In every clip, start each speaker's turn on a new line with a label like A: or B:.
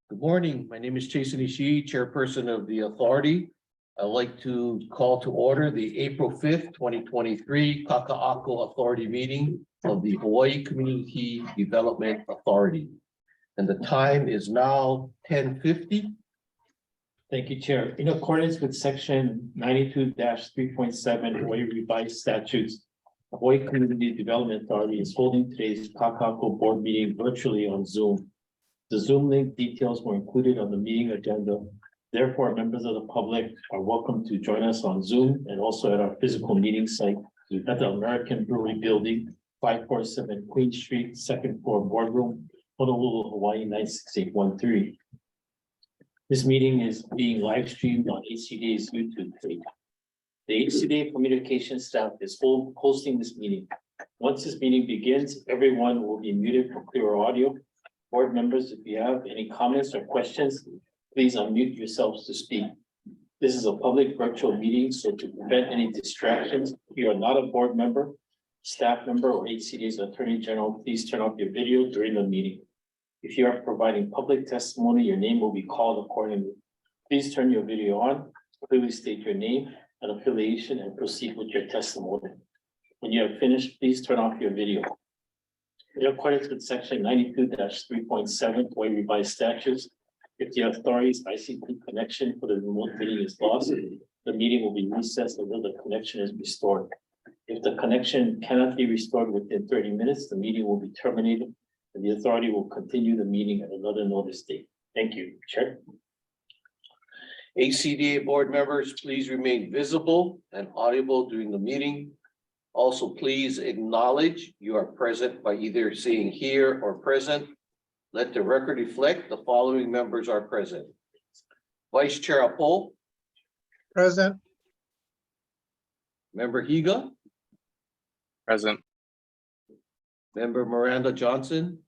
A: Good morning. My name is Jason Ishii, Chairperson of the Authority. I'd like to call to order the April 5th, 2023 Kakaako Authority meeting of the Hawaii Community Development Authority. And the time is now 10:50.
B: Thank you, Chair. In accordance with section 92-3.7 Hawaii Revised Statutes, the Hawaii Community Development Authority is holding today's Kakaako board meeting virtually on Zoom. The Zoom link details were included on the meeting agenda. Therefore, members of the public are welcome to join us on Zoom and also at our physical meeting site at the American Brewery Building, 547 Queen Street, second floor boardroom, Honolulu, Hawaii 96813. This meeting is being live streamed on HCDA's YouTube page. The HCDA communication staff is hosting this meeting. Once this meeting begins, everyone will be muted for clearer audio. Board members, if you have any comments or questions, please unmute yourselves to speak. This is a public virtual meeting, so to prevent any distractions, if you are not a board member, staff member, or HCDA's Attorney General, please turn off your video during the meeting. If you are providing public testimony, your name will be called accordingly. Please turn your video on, clearly state your name and affiliation, and proceed with your testimony. When you have finished, please turn off your video. In accordance with section 92-3.7 Hawaii Revised Statutes, if the authority's ICT connection for the remote meeting is lost, the meeting will be recessed until the connection is restored. If the connection cannot be restored within 30 minutes, the meeting will be terminated and the authority will continue the meeting at another notice date. Thank you, Chair.
A: HCDA board members, please remain visible and audible during the meeting. Also, please acknowledge you are present by either saying here or present. Let the record reflect the following members are present. Vice Chair Apo.
C: Present.
A: Member Higa.
D: Present.
A: Member Miranda Johnson.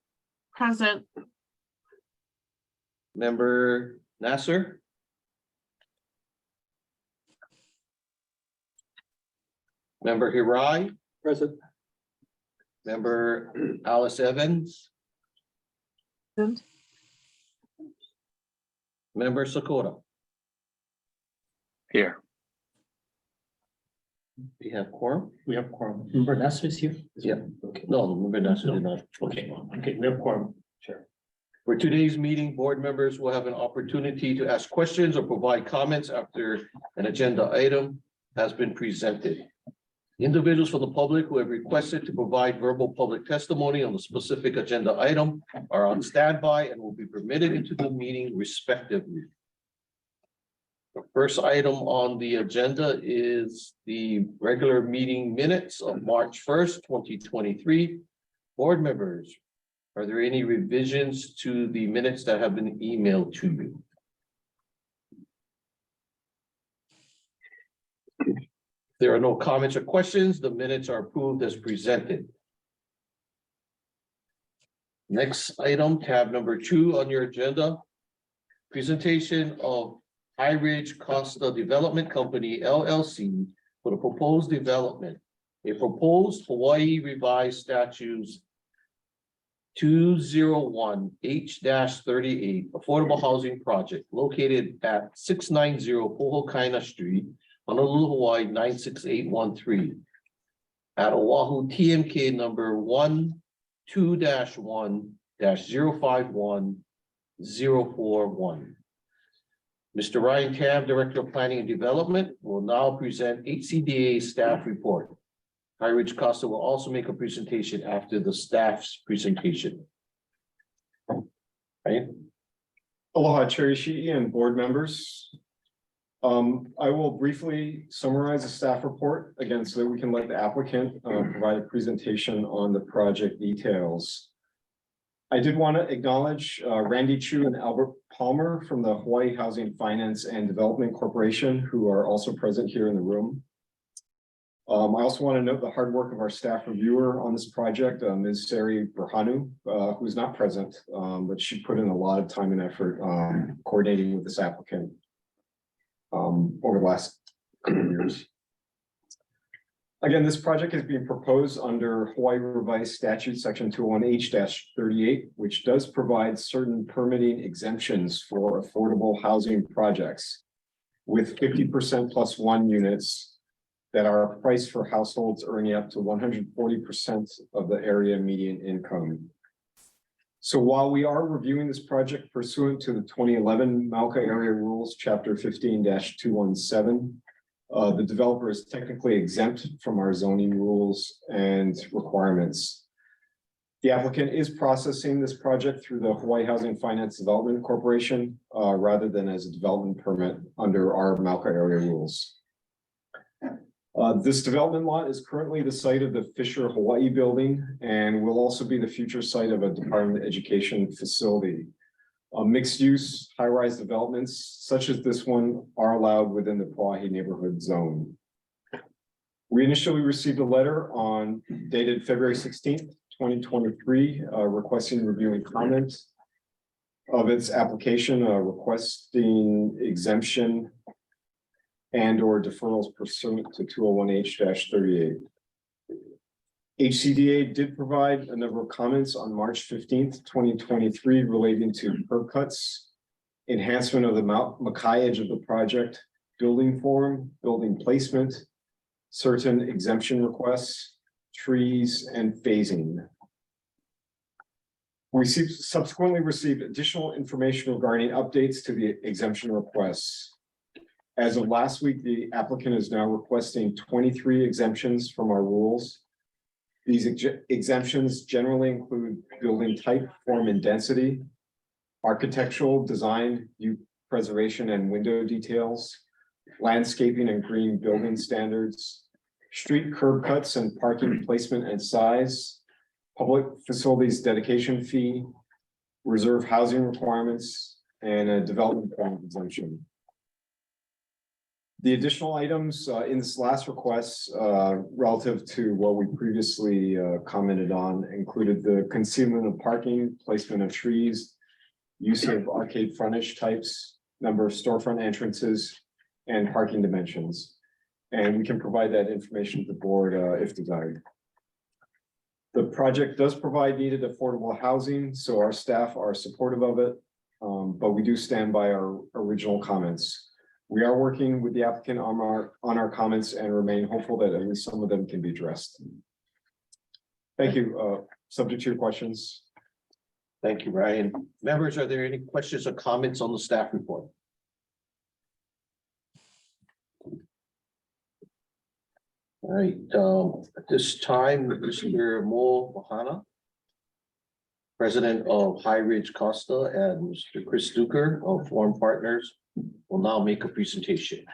E: Present.
A: Member Nasser. Member Hirai.
C: Present.
A: Member Alice Evans.
E: Present.
A: Member Sakota.
D: Here.
A: We have quorum?
B: We have quorum. Member Nasser is here?
A: Yeah.
B: Okay.
A: No, member Nasser did not.
B: Okay, we have quorum. Sure.
A: For today's meeting, board members will have an opportunity to ask questions or provide comments after an agenda item has been presented. Individuals from the public who have requested to provide verbal public testimony on the specific agenda item are on standby and will be permitted into the meeting respectively. The first item on the agenda is the regular meeting minutes of March 1st, 2023. Board members, are there any revisions to the minutes that have been emailed to you? If there are no comments or questions, the minutes are approved as presented. Next item, tab number 2 on your agenda. Presentation of High Ridge Costa Development Company, LLC, for the proposed development. A proposed Hawaii Revised Statutes 201 H-38 Affordable Housing Project located at 690 Pohokaina Street, Honolulu, Hawaii 96813. At Oahu TMK number 12-1-051041. Mr. Ryan Tam, Director of Planning and Development, will now present HCDA staff report. High Ridge Costa will also make a presentation after the staff's presentation. Right?
C: Aloha, Chair Ishii and board members. I will briefly summarize the staff report again so that we can let the applicant provide a presentation on the project details. I did want to acknowledge Randy Chu and Albert Palmer from the Hawaii Housing Finance and Development Corporation, who are also present here in the room. I also want to note the hard work of our staff reviewer on this project, Ms. Sari Berhanu, who is not present, but she put in a lot of time and effort coordinating with this applicant over the last couple of years. Again, this project is being proposed under Hawaii Revised Statute Section 201H-38, which does provide certain permitting exemptions for affordable housing projects with 50% plus one units that are priced for households earning up to 140% of the area median income. So while we are reviewing this project pursuant to the 2011 Mauka Area Rules, Chapter 15-217, the developer is technically exempt from our zoning rules and requirements. The applicant is processing this project through the Hawaii Housing Finance Development Corporation rather than as a development permit under our Mauka Area Rules. This development lot is currently the site of the Fisher Hawaii building and will also be the future site of a Department of Education facility. Mixed-use high-rise developments such as this one are allowed within the Pauahi neighborhood zone. We initially received a letter dated February 16th, 2023, requesting review and comment of its application, requesting exemption and or deferrals pursuant to 201H-38. HCDA did provide a number of comments on March 15th, 2023 relating to curb cuts, enhancement of the Makai edge of the project, building form, building placement, certain exemption requests, trees, and phasing. We subsequently received additional information regarding updates to the exemption requests. As of last week, the applicant is now requesting 23 exemptions from our rules. These exemptions generally include building type, form, and density, architectural design, view preservation and window details, landscaping and green building standards, street curb cuts and parking placement and size, public facilities dedication fee, reserve housing requirements, and a development plan exemption. The additional items in this last request relative to what we previously commented on included the concealment of parking, placement of trees, use of arcade frontage types, number of storefront entrances, and parking dimensions. And we can provide that information to the board if desired. The project does provide needed affordable housing, so our staff are supportive of it, but we do stand by our original comments. We are working with the applicant on our comments and remain hopeful that at least some of them can be addressed. Thank you. Subject to your questions.
A: Thank you, Ryan. Members, are there any questions or comments on the staff report? All right, at this time, Mr. Mo Mohana, President of High Ridge Costa, and Mr. Chris Duker of Forum Partners will now make a presentation.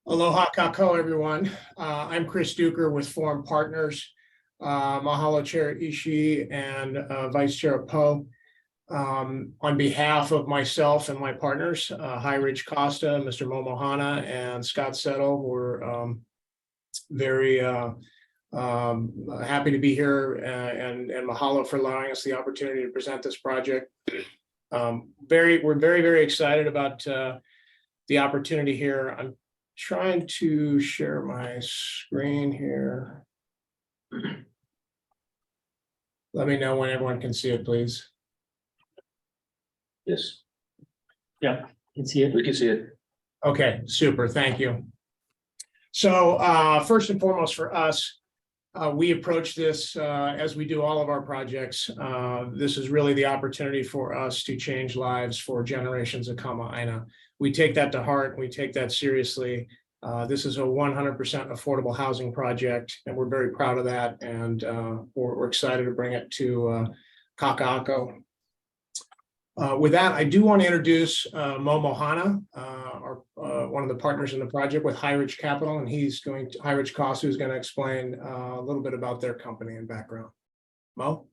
F: Aloha kako, everyone. I'm Chris Duker with Forum Partners. Mahalo Chair Ishii and Vice Chair Poe. On behalf of myself and my partners, High Ridge Costa, Mr. Mo Mohana, and Scott Settle, we're very happy to be here and mahalo for allowing us the opportunity to present this project. We're very excited about the opportunity here. I'm trying to share my screen here. Let me know when everyone can see it, please.
A: Yes,
B: Yeah, can see it.
A: we can see it.
F: Okay, super, thank you. So first and foremost for us, we approach this as we do all of our projects. This is really the opportunity for us to change lives for generations of Kama'aina. We take that to heart. We take that seriously. This is a 100% affordable housing project, and we're very proud of that. And we're excited to bring it to Kakaako. With that, I do want to introduce Mo Mohana, one of the partners in the project with High Ridge Capital, and High Ridge Costa is going to explain a little bit about their company and background. Mo?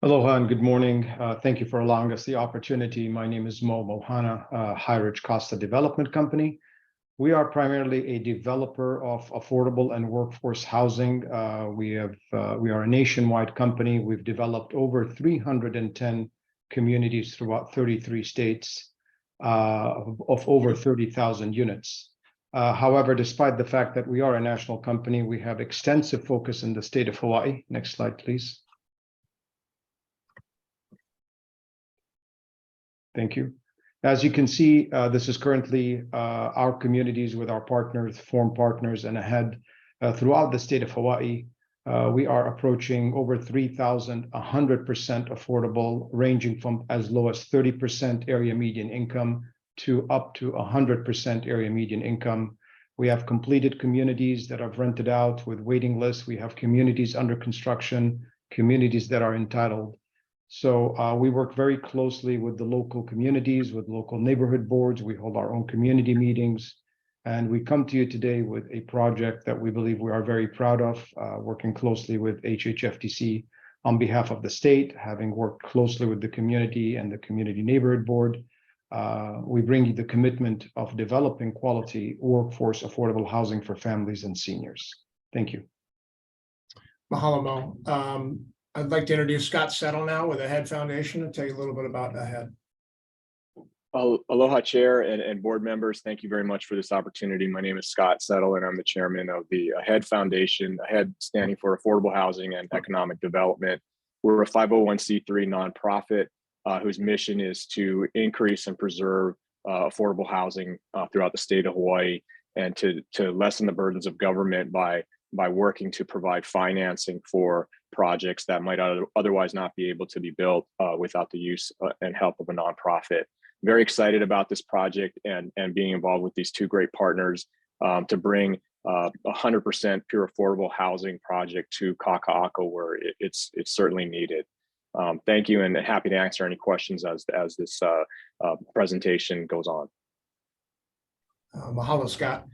G: Aloha and good morning. Thank you for allowing us the opportunity. My name is Mo Mohana, High Ridge Costa Development Company. We are primarily a developer of affordable and workforce housing. We are a nationwide company. We've developed over 310 communities throughout 33 states of over 30,000 units. However, despite the fact that we are a national company, we have extensive focus in the state of Hawaii. Next slide, please. Thank you. As you can see, this is currently our communities with our partners, form partners, and ahead throughout the state of Hawaii. We are approaching over 3,100% affordable, ranging from as low as 30% area median income to up to 100% area median income. We have completed communities that have rented out with waiting lists. We have communities under construction, communities that are entitled. So we work very closely with the local communities, with local neighborhood boards. We hold our own community meetings. And we come to you today with a project that we believe we are very proud of, working closely with HHFTC on behalf of the state, having worked closely with the community and the community neighborhood board. We bring you the commitment of developing quality workforce affordable housing for families and seniors. Thank you.
F: Mahalo, Mo. I'd like to introduce Scott Settle now with AHEAD Foundation and tell you a little bit about AHEAD.
H: Aloha, Chair and board members. Thank you very much for this opportunity. My name is Scott Settle, and I'm the chairman of the AHEAD Foundation, AHEAD standing for Affordable Housing and Economic Development. We're a 501c3 nonprofit whose mission is to increase and preserve affordable housing throughout the state of Hawaii, and to lessen the burdens of government by working to provide financing for projects that might otherwise not be able to be built without the use and help of a nonprofit. Very excited about this project and being involved with these two great partners to bring 100% pure affordable housing project to Kakaako, where it's certainly needed. Thank you, and happy to answer any questions as this presentation goes on.
F: Mahalo, Scott.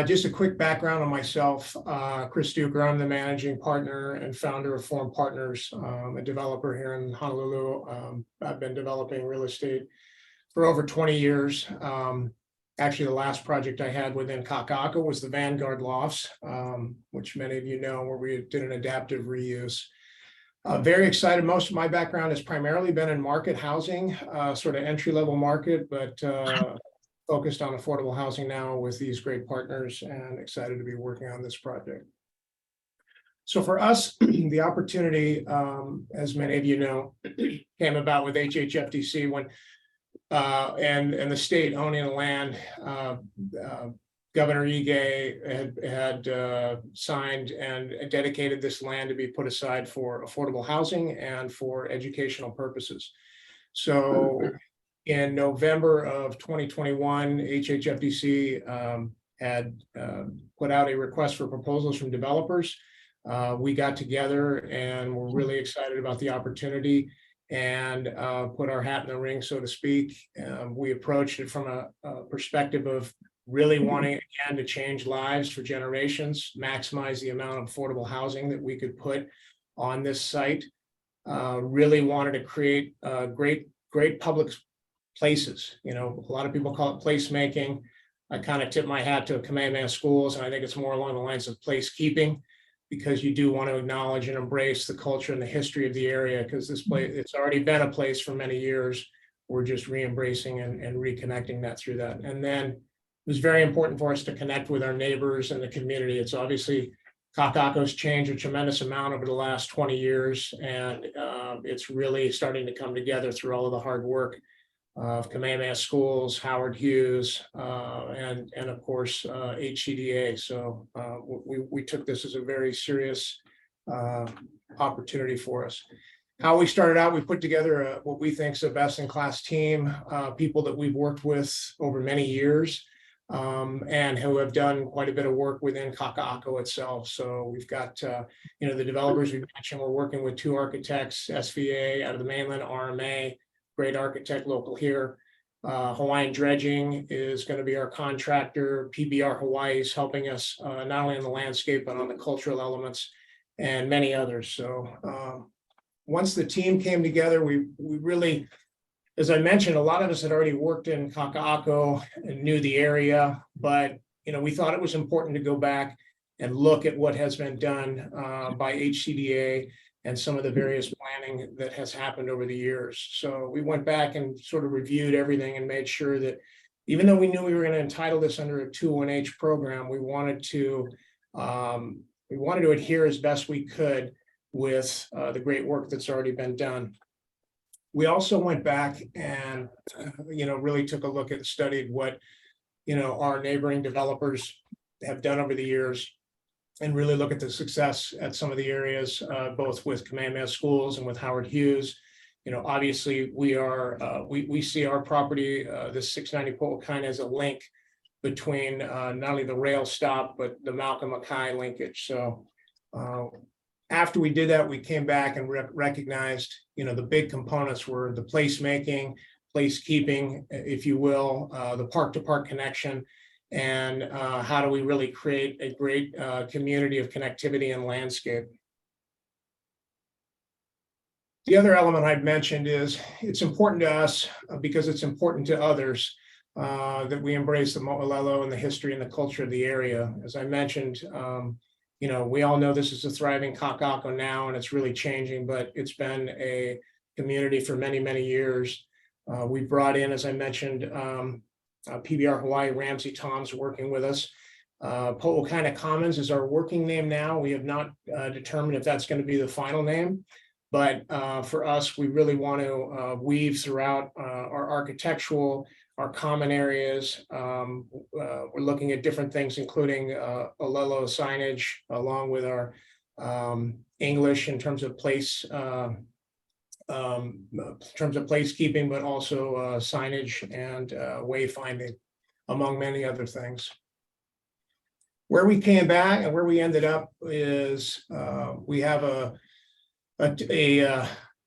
F: Just a quick background on myself. Chris Duker, I'm the managing partner and founder of Form Partners, a developer here in Honolulu. I've been developing real estate for over 20 years. Actually, the last project I had within Kakaako was the Vanguard Lofts, which many of you know, where we did an adaptive reuse. Very excited. Most of my background has primarily been in market housing, sort of entry-level market, but focused on affordable housing now with these great partners, and excited to be working on this project. So for us, the opportunity, as many of you know, came about with HHFTC when and the state owning the land. Governor Ige had signed and dedicated this land to be put aside for affordable housing and for educational purposes. So in November of 2021, HHFTC had put out a request for proposals from developers. We got together and we're really excited about the opportunity and put our hat in the ring, so to speak. We approached it from a perspective of really wanting, again, to change lives for generations, maximize the amount of affordable housing that we could put on this site. Really wanted to create great public places. You know, a lot of people call it placemaking. I kind of tip my hat to Kamehameha Schools, and I think it's more along the lines of placekeeping, because you do want to acknowledge and embrace the culture and the history of the area, because this place, it's already been a place for many years. We're just re-embracing and reconnecting that through that. And then it was very important for us to connect with our neighbors and the community. It's obviously, Kakaako's changed a tremendous amount over the last 20 years, and it's really starting to come together through all of the hard work of Kamehameha Schools, Howard Hughes, and of course, HCDA. So we took this as a very serious opportunity for us. How we started out, we put together what we think is a best-in-class team, people that we've worked with over many years, and who have done quite a bit of work within Kakaako itself. So we've got, the developers we mentioned. We're working with 2 architects, SVA out of the mainland, RMA, great architect local here. Hawaiian Dredging is going to be our contractor. PBR Hawaii is helping us not only on the landscape, but on the cultural elements, and many others. So once the team came together, we really, as I mentioned, a lot of us had already worked in Kakaako and knew the area, but we thought it was important to go back and look at what has been done by HCDA and some of the various planning that has happened over the years. So we went back and sort of reviewed everything and made sure that, even though we knew we were going to entitle this under a 2-1H program, we wanted to adhere as best we could with the great work that's already been done. We also went back and, really took a look at, studied what, our neighboring developers have done over the years, and really look at the success at some of the areas, both with Kamehameha Schools and with Howard Hughes. Obviously we see our property, this 690 Po'okina, as a link between not only the rail stop, but the Malcolm Mackay linkage. So after we did that, we came back and recognized, the big components were the placemaking, placekeeping, if you will, the park-to-park connection, and how do we really create a great community of connectivity and landscape. The other element I'd mentioned is it's important to us because it's important to others that we embrace the mo'olelo and the history and the culture of the area. As I mentioned, we all know this is a thriving Kakaako now, and it's really changing, but it's been a community for many, many years. We brought in, as I mentioned, PBR Hawaii, Ramsey Tom's working with us. Po'okina Commons is our working name now. We have not determined if that's going to be the final name, but for us, we really want to weave throughout our architectural, our common areas. We're looking at different things, including Olelo signage, along with our English in terms of placekeeping, but also signage and wayfinding, among many other things. Where we came back and where we ended up is we have a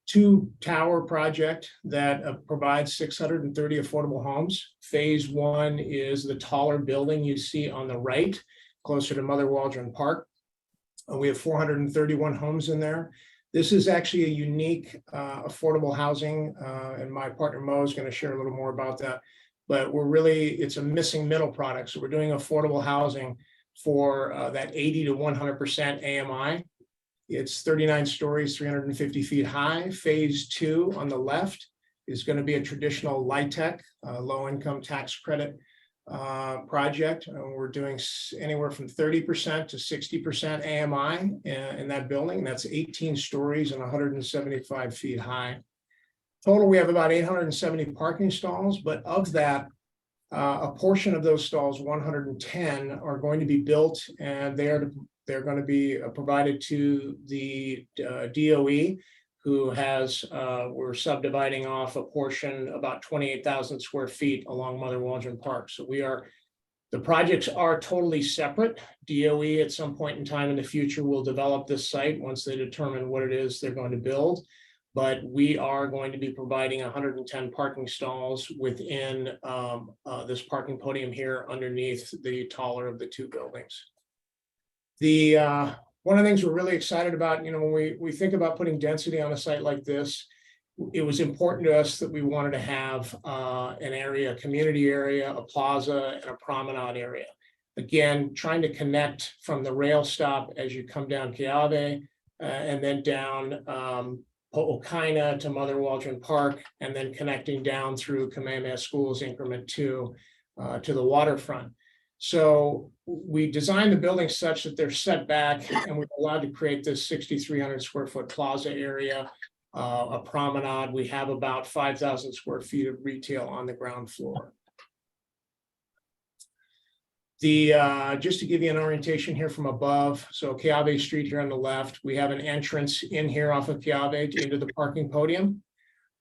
F: 2-tower project that provides 630 affordable homes. Phase 1 is the taller building you see on the right, closer to Mother Waldron Park. We have 431 homes in there. This is actually a unique affordable housing, and my partner Mo is going to share a little more about that. But it's a missing middle product. So we're doing affordable housing for that 80 to 100% AMI. It's 39 stories, 350 feet high. Phase 2 on the left is going to be a traditional LIHTC, low income tax credit project. We're doing anywhere from 30% to 60% AMI in that building. That's 18 stories and 175 feet high. Total, we have about 870 parking stalls, but of that, a portion of those stalls, 110, are going to be built, and they're going to be provided to the DOE, who we're subdividing off a portion, about 28,000 square feet along Mother Waldron Park. So the projects are totally separate. DOE at some point in time in the future will develop this site once they determine what it is they're going to build. But we are going to be providing 110 parking stalls within this parking podium here underneath the taller of the 2 buildings. One of the things we're really excited about, when we think about putting density on a site like this, it was important to us that we wanted to have an area, a community area, a plaza, and a promenade area. Again, trying to connect from the rail stop as you come down Keawe, and then down Po'okina to Mother Waldron Park, and then connecting down through Kamehameha Schools Increment 2 to the waterfront. So we designed the building such that they're set back, and we're allowed to create this 6,300 square foot plaza area, a promenade. We have about 5,000 square feet of retail on the ground floor. Just to give you an orientation here from above, so Keawe Street here on the left, we have an entrance in here off of Keawe into the parking podium.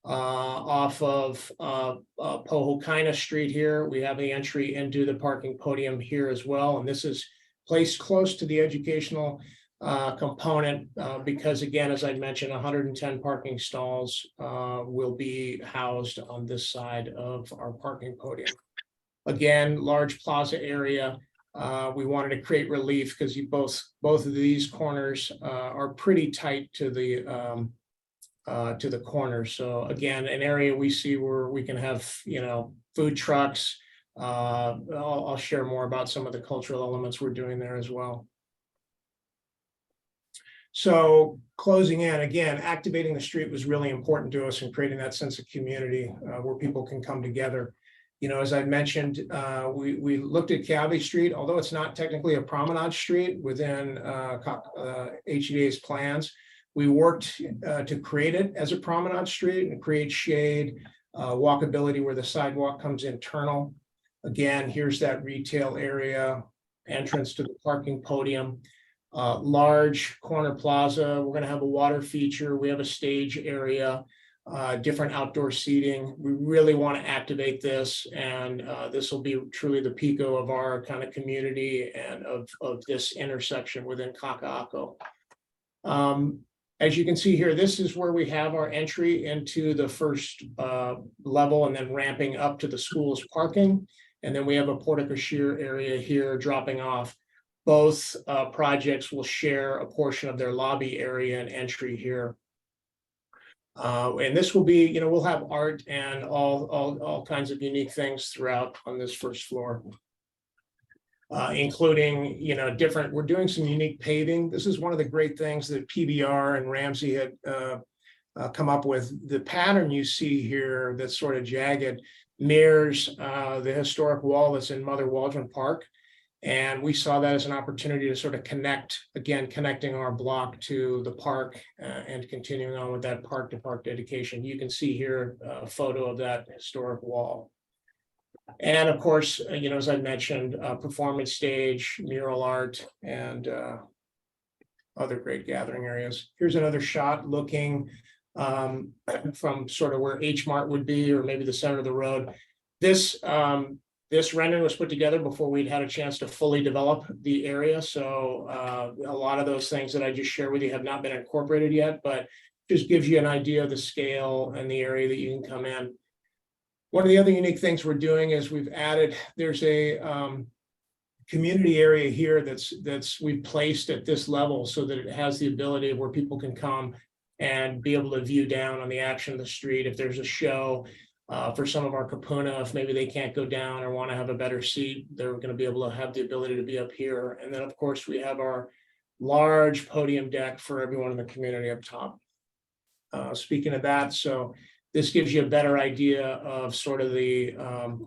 F: Off of Po'okina Street here, we have the entry into the parking podium here as well. And this is placed close to the educational component because, again, as I mentioned, 110 parking stalls will be housed on this side of our parking podium. Again, large plaza area. We wanted to create relief because both of these corners are pretty tight to the corner. So again, an area we see where we can have, food trucks. I'll share more about some of the cultural elements we're doing there as well. So closing in, again, activating the street was really important to us in creating that sense of community where people can come together. As I mentioned, we looked at Cavity Street, although it's not technically a promenade street within HCDA's plans. We worked to create it as a promenade street and create shade, walkability where the sidewalk comes internal. Again, here's that retail area, entrance to the parking podium, large corner plaza. We're going to have a water feature. We have a stage area, different outdoor seating. We really want to activate this, and this will be truly the pico of our kind of community and of this intersection within Kakaako. As you can see here, this is where we have our entry into the first level and then ramping up to the school's parking. And then we have a portico shear area here dropping off. Both projects will share a portion of their lobby area and entry here. And this will be, we'll have art and all kinds of unique things throughout on this first floor. Including, we're doing some unique paving. This is one of the great things that PBR and Ramsey had come up with. The pattern you see here that's sort of jagged mirrors the historic wall that's in Mother Waldron Park. And we saw that as an opportunity to sort of connecting our block to the park and continuing on with that park to park dedication. You can see here a photo of that historic wall. And of course, as I mentioned, performance stage, mural art, and other great gathering areas. Here's another shot looking from sort of where H Mart would be, or maybe the center of the road. This rendering was put together before we'd had a chance to fully develop the area. So a lot of those things that I just shared with you have not been incorporated yet, but just gives you an idea of the scale and the area that you can come in. One of the other unique things we're doing is there's a community area here we've placed at this level so that it has the ability where people can come and be able to view down on the action of the street. If there's a show for some of our kapuna, if maybe they can't go down or want to have a better seat, they're going to be able to have the ability to be up here. And then of course we have our large podium deck for everyone in the community up top. Speaking of that, so this gives you a better idea of sort of the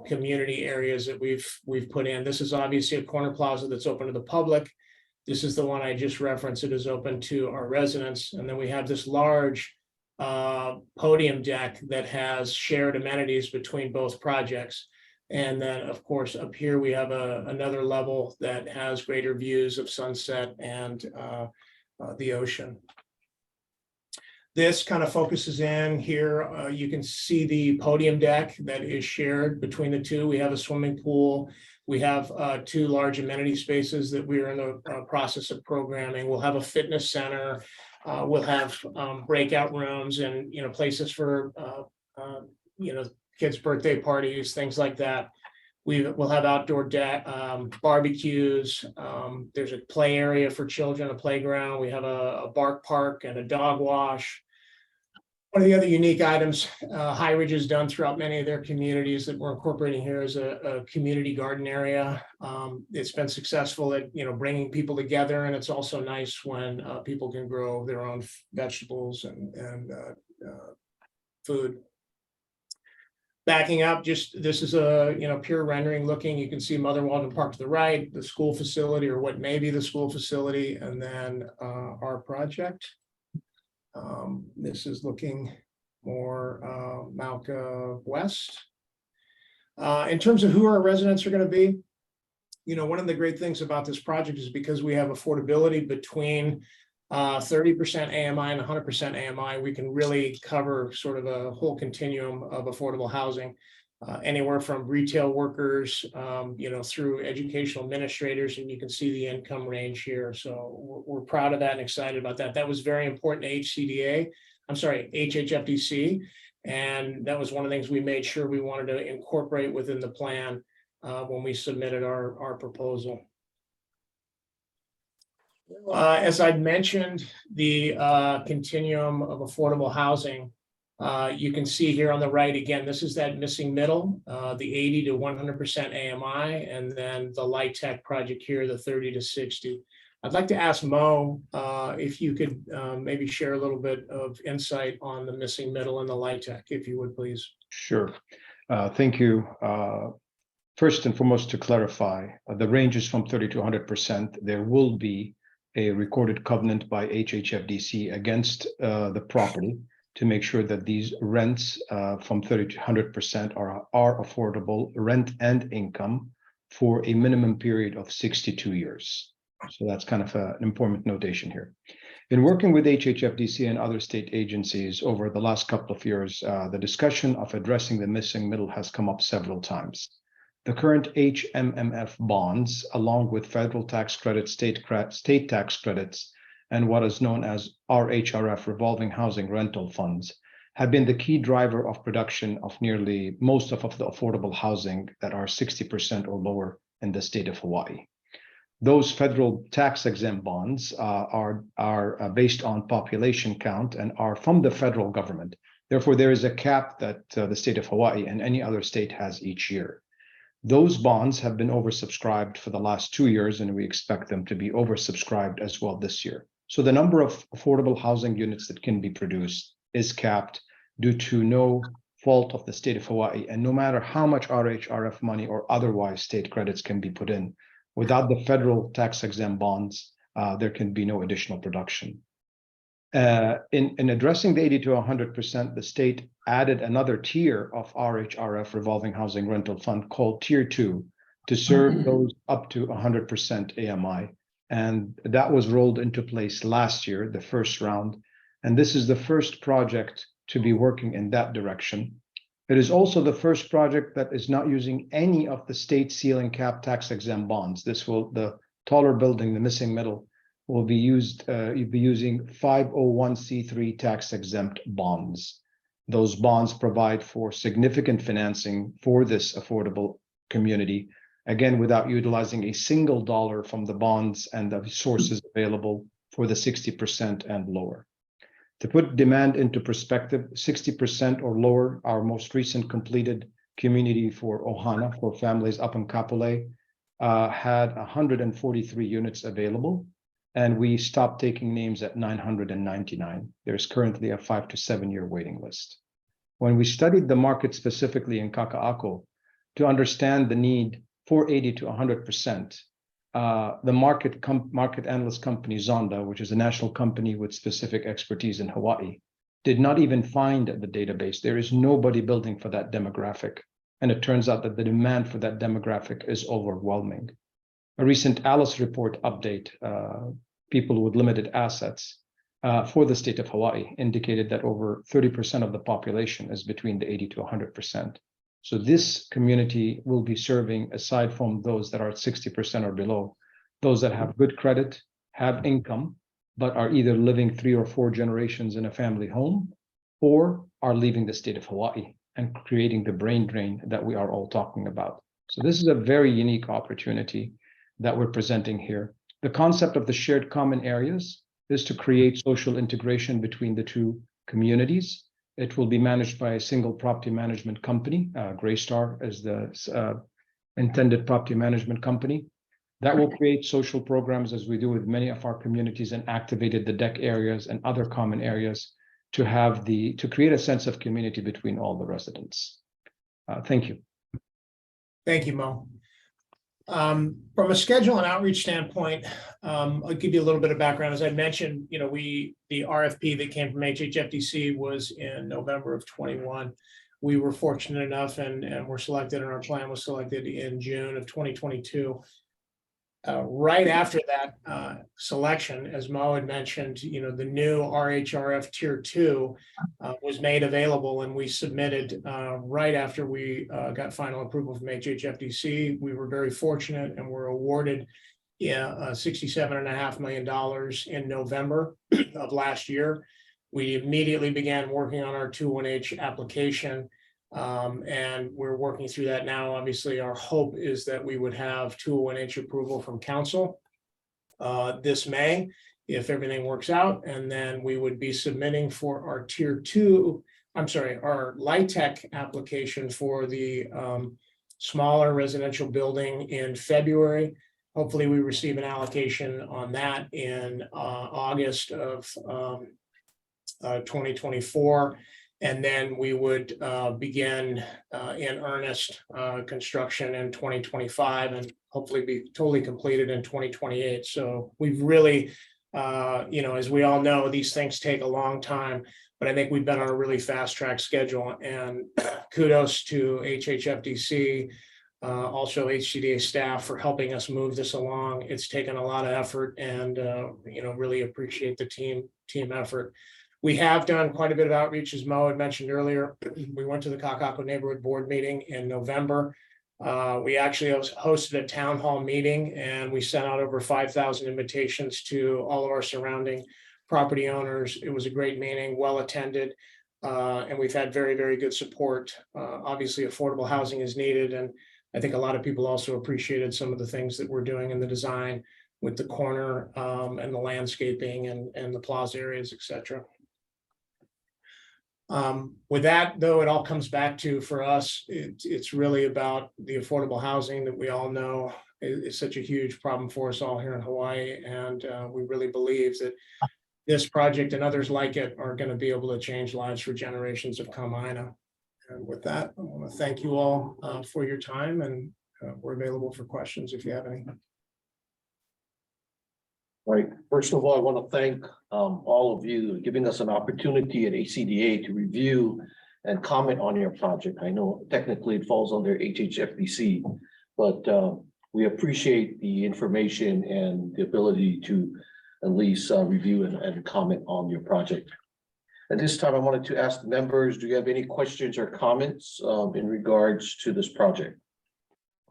F: community areas that we've put in. This is obviously a corner plaza that's open to the public. This is the one I just referenced. It is open to our residents. And then we have this large podium deck that has shared amenities between both projects. And then, of course, up here we have another level that has greater views of sunset and the ocean. This kind of focuses in here. You can see the podium deck that is shared between the two. We have a swimming pool. We have two large amenity spaces that we are in the process of programming. We'll have a fitness center. We'll have breakout rooms and places for kids' birthday parties, things like that. We'll have outdoor barbecues. There's a play area for children, a playground. We have a bark park and a dog wash. One of the other unique items High Ridge has done throughout many of their communities that we're incorporating here is a community garden area. It's been successful at bringing people together, and it's also nice when people can grow their own vegetables and food. Backing up, this is a pure rendering looking. You can see Mother Waldron Park to the right, the school facility or what may be the school facility, and then our project. This is looking more Malka West. In terms of who our residents are going to be, one of the great things about this project is because we have affordability between 30% AMI and 100% AMI, we can really cover sort of a whole continuum of affordable housing, anywhere from retail workers, through educational administrators, and you can see the income range here. So we're proud of that and excited about that. That was very important to HHFDC, and that was one of the things we made sure we wanted to incorporate within the plan when we submitted our proposal. As I mentioned, the continuum of affordable housing, you can see here on the right, again, this is that missing middle, the 80 to 100% AMI, and then the Light Tech project here, the 30 to 60. I'd like to ask Mo if you could maybe share a little bit of insight on the missing middle and the Light Tech, if you would, please.
G: Sure. Thank you. First and foremost, to clarify, the range is from 30 to 100%. There will be a recorded covenant by HHFDC against the property to make sure that these rents from 30 to 100% are affordable rent and income for a minimum period of 62 years. So that's kind of an important notation here. In working with HHFDC and other state agencies over the last couple of years, the discussion of addressing the missing middle has come up several times. The current HMMF bonds, along with federal tax credits, state tax credits, and what is known as RHRF, revolving housing rental funds, have been the key driver of production of nearly most of the affordable housing that are 60% or lower in the state of Hawaii. Those federal tax exempt bonds are based on population count and are from the federal government. Therefore, there is a cap that the state of Hawaii and any other state has each year. Those bonds have been oversubscribed for the last 2 years, and we expect them to be oversubscribed as well this year. So the number of affordable housing units that can be produced is capped due to no fault of the state of Hawaii. And no matter how much RHRF money or otherwise state credits can be put in, without the federal tax exempt bonds, there can be no additional production. In addressing the 80 to 100%, the state added another tier of RHRF, revolving housing rental fund, called Tier 2, to serve those up to 100% AMI. And that was rolled into place last year, the first round. And this is the first project to be working in that direction. It is also the first project that is not using any of the state ceiling cap tax exempt bonds. The taller building, the missing middle, will be used, you'll be using 501c3 tax exempt bonds. Those bonds provide for significant financing for this affordable community, again, without utilizing a single dollar from the bonds and the sources available for the 60% and lower. To put demand into perspective, 60% or lower, our most recent completed community for Ohana, for families up in Kapolei, had 143 units available, and we stopped taking names at 999. There's currently a 5 to 7 year waiting list. When we studied the market specifically in Kakaako to understand the need for 80 to 100%, the market analyst company Zonda, which is a national company with specific expertise in Hawaii, did not even find the database. There is nobody building for that demographic. And it turns out that the demand for that demographic is overwhelming. A recent Alice report update, people with limited assets for the state of Hawaii, indicated that over 30% of the population is between the 80 to 100%. So this community will be serving, aside from those that are at 60% or below, those that have good credit, have income, but are either living 3 or 4 generations in a family home, or are leaving the state of Hawaii and creating the brain drain that we are all talking about. So this is a very unique opportunity that we're presenting here. The concept of the shared common areas is to create social integration between the two communities. It will be managed by a single property management company. Greystar is the intended property management company. That will create social programs, as we do with many of our communities, and activated the deck areas and other common areas to create a sense of community between all the residents. Thank you.
F: Thank you, Mo. From a schedule and outreach standpoint, I'll give you a little bit of background. As I mentioned, the RFP that came from HHFDC was in November of 21. We were fortunate enough and were selected, and our plan was selected in June of 2022. Right after that selection, as Mo had mentioned, the new RHRF Tier 2 was made available, and we submitted right after we got final approval from HHFDC. We were very fortunate and were awarded $67.5 million in November of last year. We immediately began working on our 2-1H application. And we're working through that now. Obviously, our hope is that we would have 2-1H approval from council this May, if everything works out, and then we would be submitting for our our LIHTC application for the smaller residential building in February. Hopefully, we receive an allocation on that in August of 2024. And then we would begin in earnest construction in 2025 and hopefully be totally completed in 2028. So we've really, as we all know, these things take a long time, but I think we've been on a really fast track schedule, and kudos to HHFDC, also HCDA staff for helping us move this along. It's taken a lot of effort, and really appreciate the team effort. We have done quite a bit of outreach, as Mo had mentioned earlier. We went to the Kakaako Neighborhood Board meeting in November. We actually hosted a town hall meeting, and we sent out over 5,000 invitations to all of our surrounding property owners. It was a great meeting, well attended, and we've had very, very good support. Obviously, affordable housing is needed, and I think a lot of people also appreciated some of the things that we're doing in the design with the corner and the landscaping and the plaza areas, et cetera. With that, though, it all comes back to, for us, it's really about the affordable housing that we all know is such a huge problem for us all here in Hawaii. And we really believe that this project and others like it are going to be able to change lives for generations of Kama'aina. And with that, I want to thank you all for your time, and we're available for questions if you have any.
A: Right. First of all, I want to thank all of you giving us an opportunity at HCDA to review and comment on your project. I know technically it falls under HHFDC, but we appreciate the information and the ability to at least review and comment on your project. At this time, I wanted to ask the members, do you have any questions or comments in regards to this project?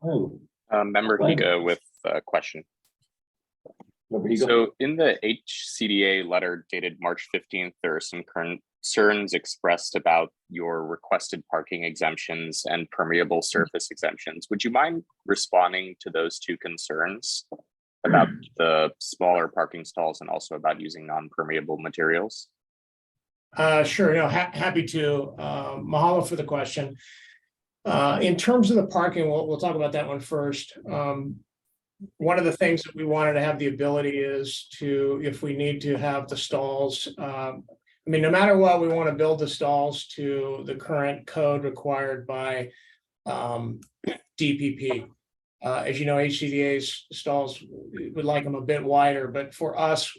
A: Oh,
D: Member Higa with a question. So in the HCDA letter dated March 15th, there are some concerns expressed about your requested parking exemptions and permeable surface exemptions. Would you mind responding to those two concerns about the smaller parking stalls and also about using non-permeable materials?
F: Sure, happy to. Mahalo for the question. In terms of the parking, we'll talk about that one first. One of the things that we wanted to have the ability is to, if we need to have the stalls, no matter what, we want to build the stalls to the current code required by DPP. As you know, HCDA's stalls would like them a bit wider, but for us,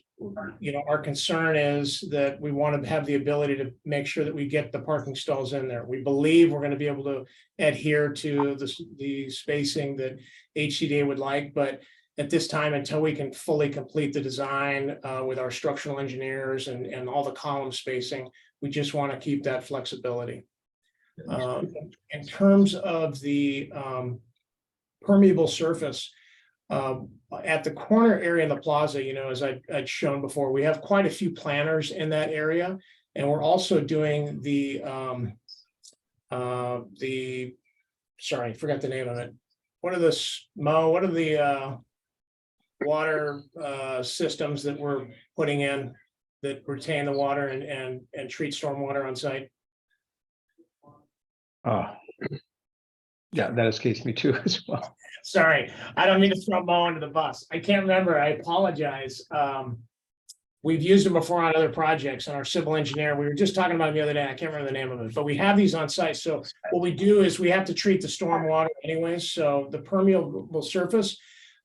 F: our concern is that we want to have the ability to make sure that we get the parking stalls in there. We believe we're going to be able to adhere to the spacing that HCDA would like, but at this time, until we can fully complete the design with our structural engineers and all the column spacing, we just want to keep that flexibility. In terms of the permeable surface, at the corner area in the plaza, as I'd shown before, we have quite a few planters in that area, and we're also doing sorry, I forgot the name of it. What are the water systems that we're putting in that retain the water and treat stormwater on site?
G: Yeah, that escapes me too as well.
F: Sorry, I don't mean to throw Mo under the bus. I can't remember. I apologize. We've used them before on other projects, and our civil engineer, we were just talking about it the other day. I can't remember the name of it, but we have these on site. So what we do is we have to treat the storm water anyways. So the permeable surface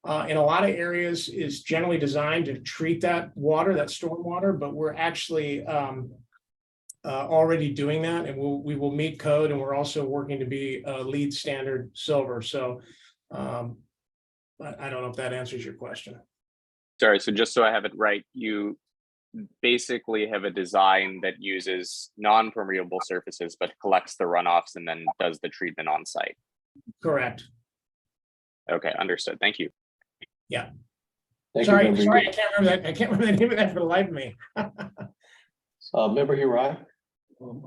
F: in a lot of areas is generally designed to treat that water, that storm water, but we're actually already doing that, and we will meet code, and we're also working to be LEED standard silver. So I don't know if that answers your question.
D: Sorry, so just so I have it right, you basically have a design that uses non-permeable surfaces but collects the runoffs and then does the treatment on site.
F: Correct.
D: Okay, understood. Thank you.
F: Yeah.
A: Thank
F: Sorry,
A: you,
F: I can't remember that. I can't remember the name of that for the life of me.
A: Member Hirai?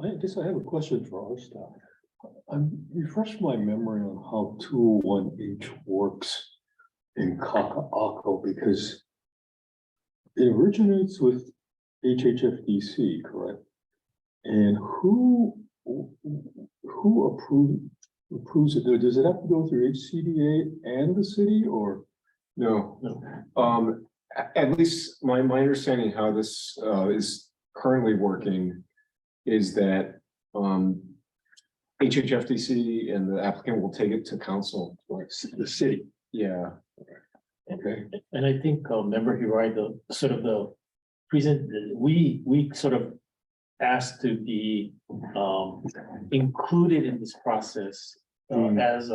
I: I guess I have a question for our staff. Refresh my memory on how 201H works in Kakaako, because it originates with HHFDC, correct? And who approves it? Does it have to go through HCDA and the city, or?
C: No. At least my understanding how this is currently working is that HHFDC and the applicant will take it to council.
I: The city,
C: Yeah,
I: okay?
B: And I think, member Hirai, the sort of the we sort of asked to be included in this process as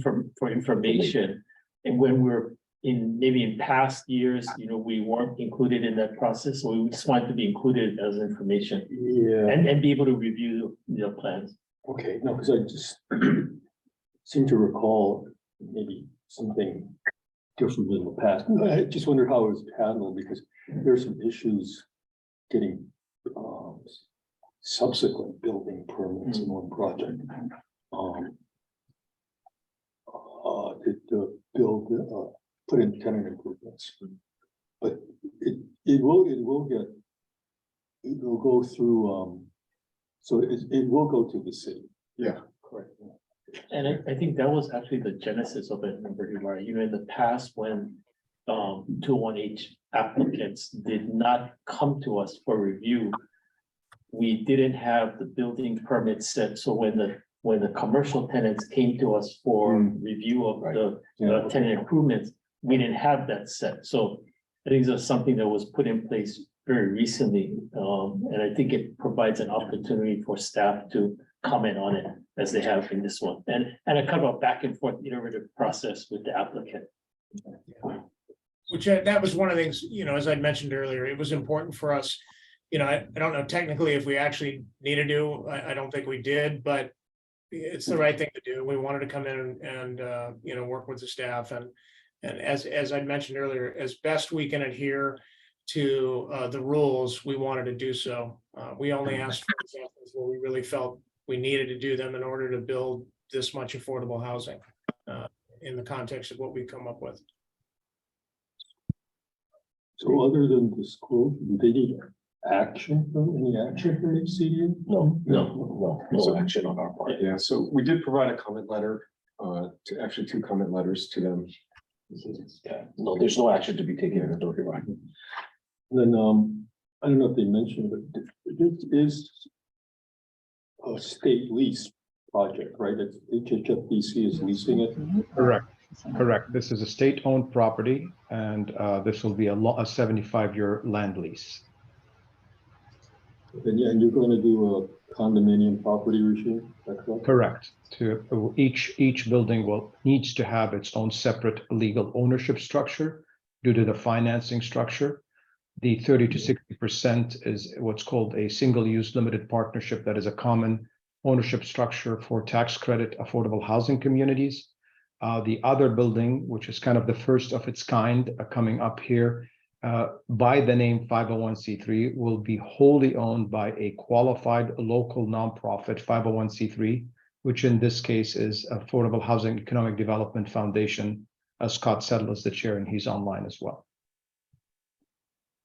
B: for information. And when we're maybe in past years, we weren't included in that process, so we just wanted to be included as information
I: Yeah,
B: and be able to review the plans.
I: okay, no, because I just seem to recall maybe something different than the past. I just wondered how it was handled, because there's some issues getting subsequent building permits in one project. To build, put in tenant improvements. But it will go through, so it will go to the city.
C: yeah.
I: Correct.
B: And I think that was actually the genesis of it, member Hirai. In the past, when 201H applicants did not come to us for review, we didn't have the building permit set. So when the commercial tenants came to us for review of the tenant improvements, we didn't have that set. So I think that's something that was put in place very recently. And I think it provides an opportunity for staff to comment on it as they have in this one. And a kind of a back and forth iterative process with the applicant.
F: Which that was one of the things, as I mentioned earlier, it was important for us. I don't know technically if we actually needed to, I don't think we did, but it's the right thing to do. We wanted to come in and work with the staff and as I mentioned earlier, as best we can adhere to the rules, we wanted to do so. We only asked for examples where we really felt we needed to do them in order to build this much affordable housing in the context of what we come up with.
I: So other than disclosure, do they need action from HCDA?
C: No action on our part. Yeah, so we did provide a comment letter, to actually 2 comment letters to them.
A: Yeah, no, there's no action to be taken in the right.
I: Then, I don't know if they mentioned, but this is a state lease project, right? It's HHFDC is leasing it.
G: Correct. This is a state-owned property, and this will be a 75-year land lease.
I: And you're going to do a condominium property regime, is that correct?
G: Correct. To each building needs to have its own separate legal ownership structure due to the financing structure. The 30 to 60% is what's called a single-use limited partnership. That is a common ownership structure for tax credit affordable housing communities. The other building, which is kind of the first of its kind coming up here, by the name 501c3, will be wholly owned by a qualified local nonprofit 501c3, which in this case is Affordable Housing Economic Development Foundation. Scott Settle is the chair, and he's online as well.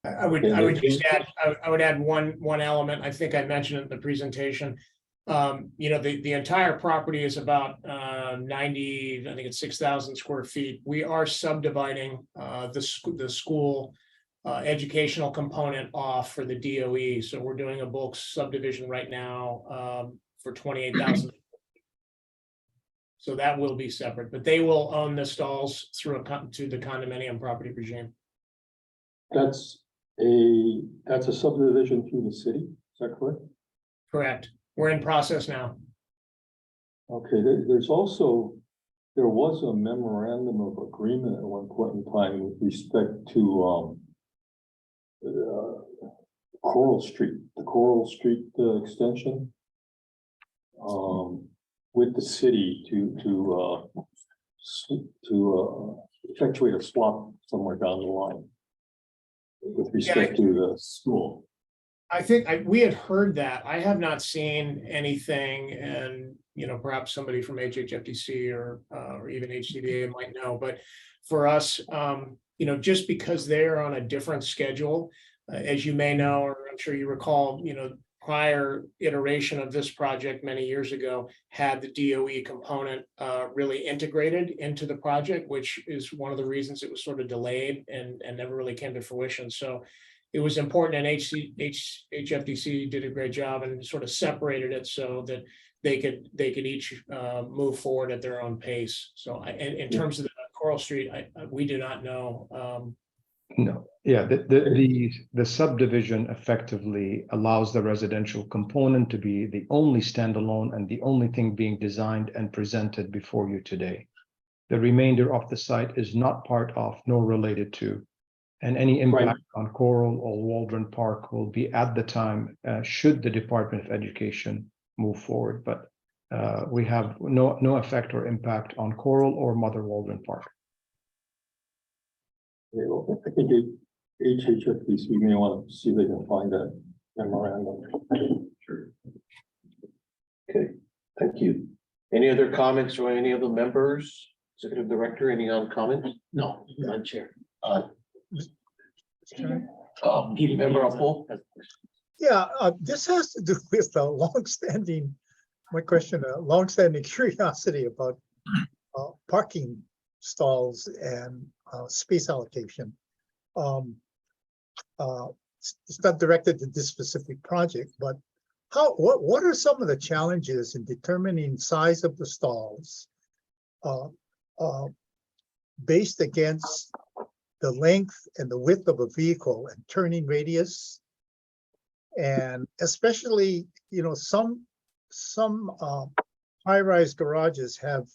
F: I would just add, I would add one element. I think I mentioned it in the presentation. The entire property is about 90, I think it's 6,000 square feet. We are subdividing the school educational component off for the DOE. So we're doing a bulk subdivision right now for 28,000. So that will be separate, but they will own the stalls through to the condominium property regime.
I: That's a subdivision through the city, is that correct?
F: Correct. We're in process now.
I: Okay, there was a memorandum of agreement at one point in time with respect to Coral Street, the Coral Street extension. With the city to effectuate a swap somewhere down the line with respect to the school.
F: I think we had heard that. I have not seen anything, and perhaps somebody from HHFDC or even HCDA might know. But for us, just because they're on a different schedule, as you may know, or I'm sure you recall, prior iteration of this project many years ago had the DOE component really integrated into the project, which is one of the reasons it was sort of delayed and never really came to fruition. So it was important, and HFDC did a great job and sort of separated it so that they could each move forward at their own pace. So in terms of the Coral Street, we do not know.
G: No, yeah, the subdivision effectively allows the residential component to be the only standalone and the only thing being designed and presented before you today. The remainder of the site is not part of nor related to, and any impact on Coral or Waldron Park will be at the time, should the Department of Education move forward, but we have no effect or impact on Coral or Mother Waldron Park.
I: I think HHFBC may want to see if they can find that memorandum.
A: Sure. Okay, thank you. Any other comments from any of the members? Executive Director, any other comments?
B: No, Madam Chair.
A: Member Apple?
J: Yeah, this has to do with a longstanding, my question, a longstanding curiosity about parking stalls and space allocation. It's not directed to this specific project, but what are some of the challenges in determining size of the stalls based against the length and the width of a vehicle and turning radius? And especially, you know, some high-rise garages have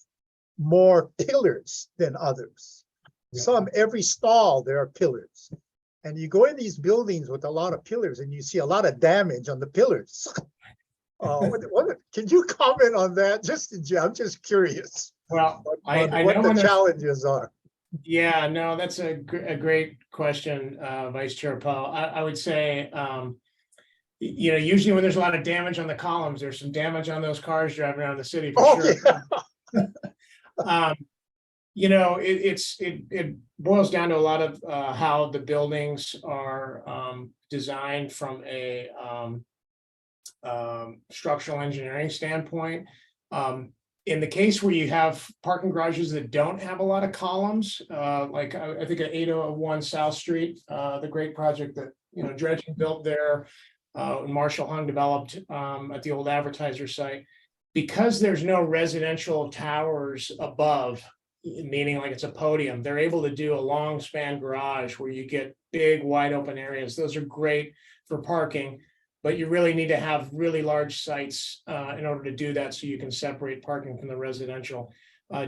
J: more pillars than others. Some, every stall, there are pillars. And you go in these buildings with a lot of pillars and you see a lot of damage on the pillars. Can you comment on that? I'm just curious.
F: Well,
J: on
F: I
J: what
F: know
J: the challenges are.
F: Yeah, no, that's a great question, Vice Chair Paul. I would say, you know, usually when there's a lot of damage on the columns, there's some damage on those cars driving around the city for sure. Yeah. You know, it boils down to a lot of how the buildings are designed from a structural engineering standpoint. In the case where you have parking garages that don't have a lot of columns, like I think at 801 South Street, the great project that, you know, Dredging built there, Marshall Hung developed at the old advertiser site, because there's no residential towers above, meaning like it's a podium, they're able to do a long span garage where you get big wide open areas. Those are great for parking, but you really need to have really large sites in order to do that so you can separate parking from the residential.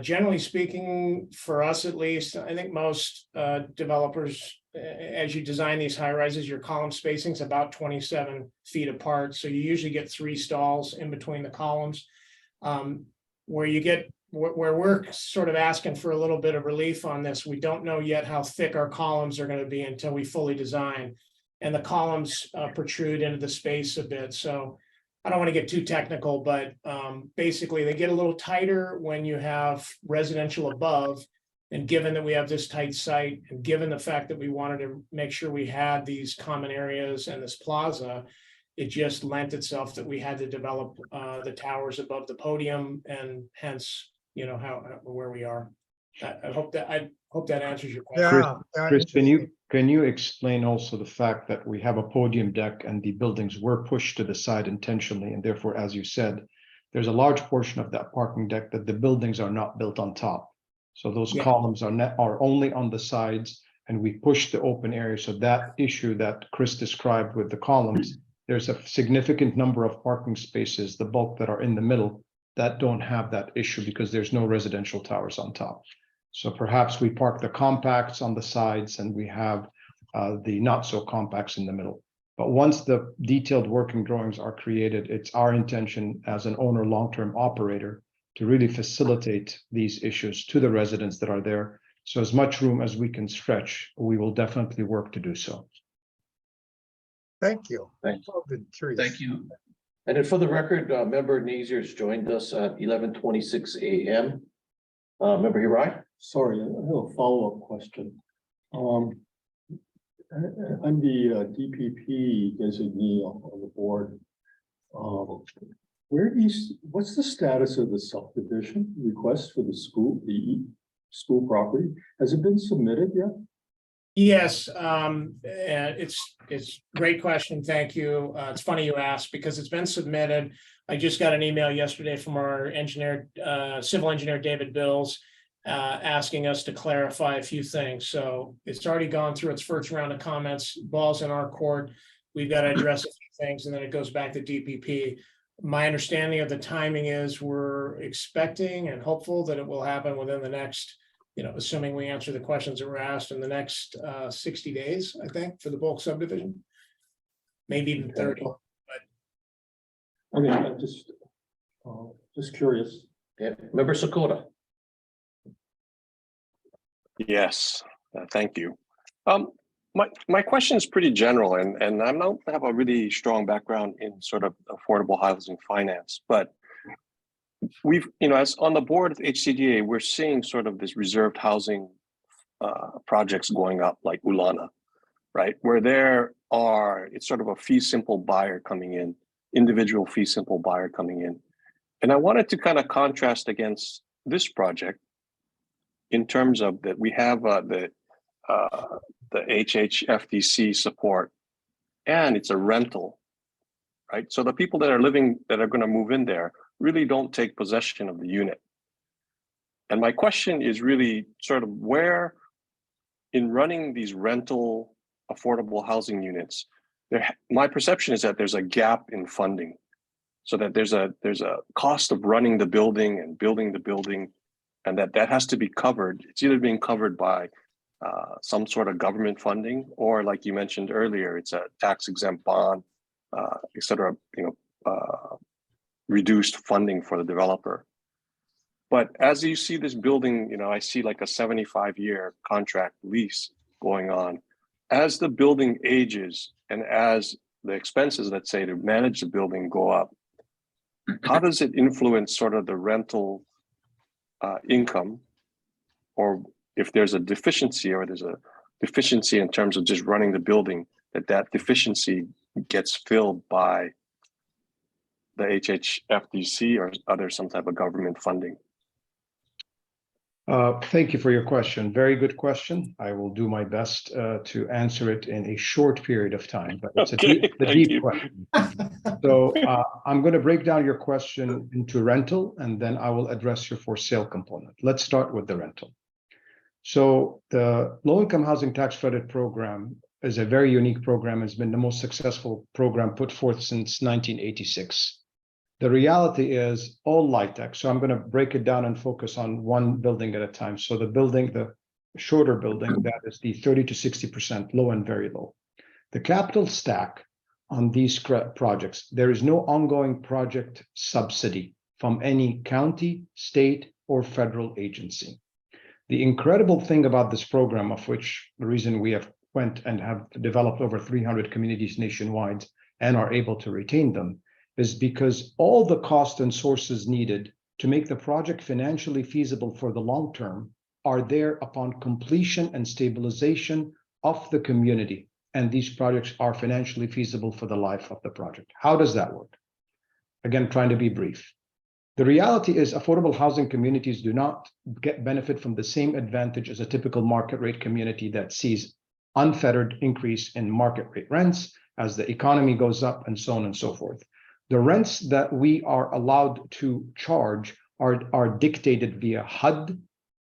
F: Generally speaking, for us at least, I think most developers, as you design these high rises, your column spacing is about 27 feet apart. So you usually get 3 stalls in between the columns. Where we're sort of asking for a little bit of relief on this, we don't know yet how thick our columns are going to be until we fully design. And the columns protrude into the space a bit. So I don't want to get too technical, but basically they get a little tighter when you have residential above. And given that we have this tight site, and given the fact that we wanted to make sure we had these common areas and this plaza, it just lent itself that we had to develop the towers above the podium, and hence, you know, where we are. I hope that answers your question.
J: Yeah,
G: Chris, can you explain also the fact that we have a podium deck and the buildings were pushed to the side intentionally, and therefore, as you said, there's a large portion of that parking deck that the buildings are not built on top. So those columns are only on the sides, and we push the open area. So that issue that Chris described with the columns, there's a significant number of parking spaces, the bulk that are in the middle, that don't have that issue because there's no residential towers on top. So perhaps we park the compacts on the sides and we have the not so compacts in the middle. But once the detailed working drawings are created, it's our intention as an owner, long-term operator, to really facilitate these issues to the residents that are there. So as much room as we can stretch, we will definitely work to do so.
J: Thank you.
A: Thank you.
J: I've been curious.
A: Thank you. And then for the record, Member Nazier has joined us at 11:26 a.m. Member Uri?
I: Sorry, I have a follow-up question. I'm the DPP designee on the board. What's the status of the subdivision request for the school property? Has it been submitted yet?
F: Yes, it's a great question. Thank you. It's funny you asked because it's been submitted. I just got an email yesterday from our engineer, civil engineer, David Bills, asking us to clarify a few things. So it's already gone through its first round of comments, balls in our court. We've got to address a few things and then it goes back to DPP. My understanding of the timing is we're expecting and hopeful that it will happen within the next, assuming we answer the questions that were asked in the next 60 days, I think, for the bulk subdivision. Maybe even 30.
I: I mean, I'm just curious.
A: Yeah, Member Sakota.
K: Yes, thank you. My question is pretty general, and I don't have a really strong background in sort of affordable housing finance, but we've, as on the board of HCDA, we're seeing sort of this reserved housing projects going up like Ulana, right? Where it's sort of a fee simple buyer coming in, individual fee simple buyer coming in. And I wanted to kind of contrast against this project in terms of that we have the HHFDC support, and it's a rental, right? So the people that are going to move in there really don't take possession of the unit. And my question is really sort of where in running these rental affordable housing units, my perception is that there's a gap in funding, so that there's a cost of running the building and building the building, and that has to be covered. It's either being covered by some sort of government funding, or like you mentioned earlier, it's a tax exempt bond, et cetera, reduced funding for the developer. But as you see this building, I see like a 75-year contract lease going on. As the building ages and as the expenses, let's say, to manage the building go up, how does it influence sort of the rental income, or if there's a deficiency in terms of just running the building, that deficiency gets filled by the HHFDC or other some type of government funding?
G: Thank you for your question. Very good question. I will do my best to answer it in a short period of time, but it's a deep question. So I'm going to break down your question into rental, and then I will address your for sale component. Let's start with the rental. So the low-income housing tax credit program is a very unique program. It's been the most successful program put forth since 1986. The reality is all LIHTC. So I'm going to break it down and focus on one building at a time. So the shorter building, that is the 30 to 60% low and very low. The capital stack on these projects, there is no ongoing project subsidy from any county, state, or federal agency. The incredible thing about this program, of which the reason we have went and have developed over 300 communities nationwide and are able to retain them, is because all the costs and sources needed to make the project financially feasible for the long term are there upon completion and stabilization of the community. And these projects are financially feasible for the life of the project. How does that work? Again, trying to be brief. The reality is affordable housing communities do not benefit from the same advantage as a typical market rate community that sees unfettered increase in market rate rents as the economy goes up and so on and so forth. The rents that we are allowed to charge are dictated via HUD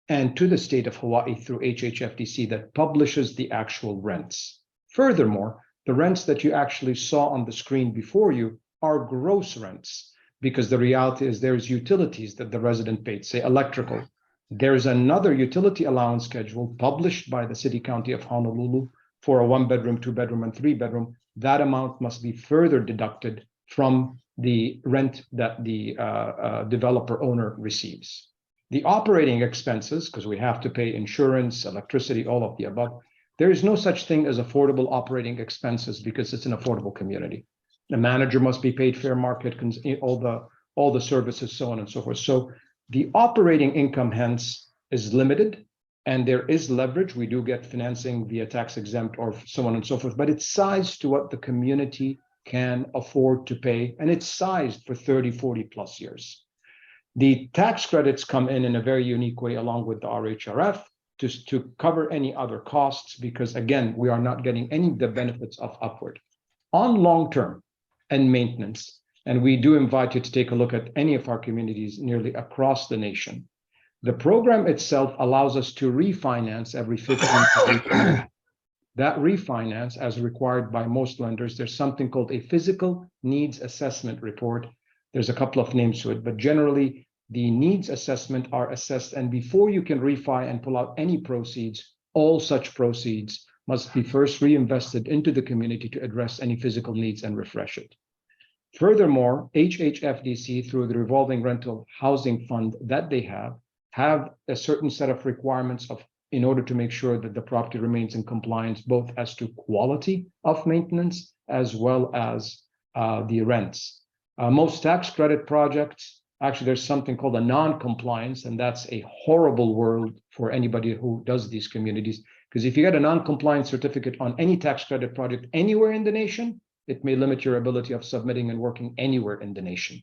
G: and to the state of Hawaii through HHFDC that publishes the actual rents. Furthermore, the rents that you actually saw on the screen before you are gross rents, because the reality is there's utilities that the resident paid, say electrical. There's another utility allowance schedule published by the City County of Honolulu for a 1-bedroom, 2-bedroom, and 3-bedroom. That amount must be further deducted from the rent that the developer owner receives. The operating expenses, because we have to pay insurance, electricity, all of the above, there is no such thing as affordable operating expenses because it's an affordable community. The manager must be paid fair market, all the services, so on and so forth. So the operating income hence is limited, and there is leverage. We do get financing via tax exempt or so on and so forth, but it's sized to what the community can afford to pay, and it's sized for 30, 40 plus years. The tax credits come in a very unique way along with the RHRF to cover any other costs, because again, we are not getting any of the benefits of upward. On long-term and maintenance, and we do invite you to take a look at any of our communities nearly across the nation. The program itself allows us to refinance every 15 to 18 years. That refinance, as required by most lenders, there's something called a physical needs assessment report. There's a couple of names to it, but generally the needs assessment are assessed, and before you can refi and pull out any proceeds, all such proceeds must be first reinvested into the community to address any physical needs and refresh it. Furthermore, HHFDC, through the revolving rental housing fund that they have a certain set of requirements in order to make sure that the property remains in compliance, both as to quality of maintenance as well as the rents. Most tax credit projects, actually, there's something called a non-compliance, and that's a horrible word for anybody who does these communities, because if you get a non-compliance certificate on any tax credit project anywhere in the nation, it may limit your ability of submitting and working anywhere in the nation.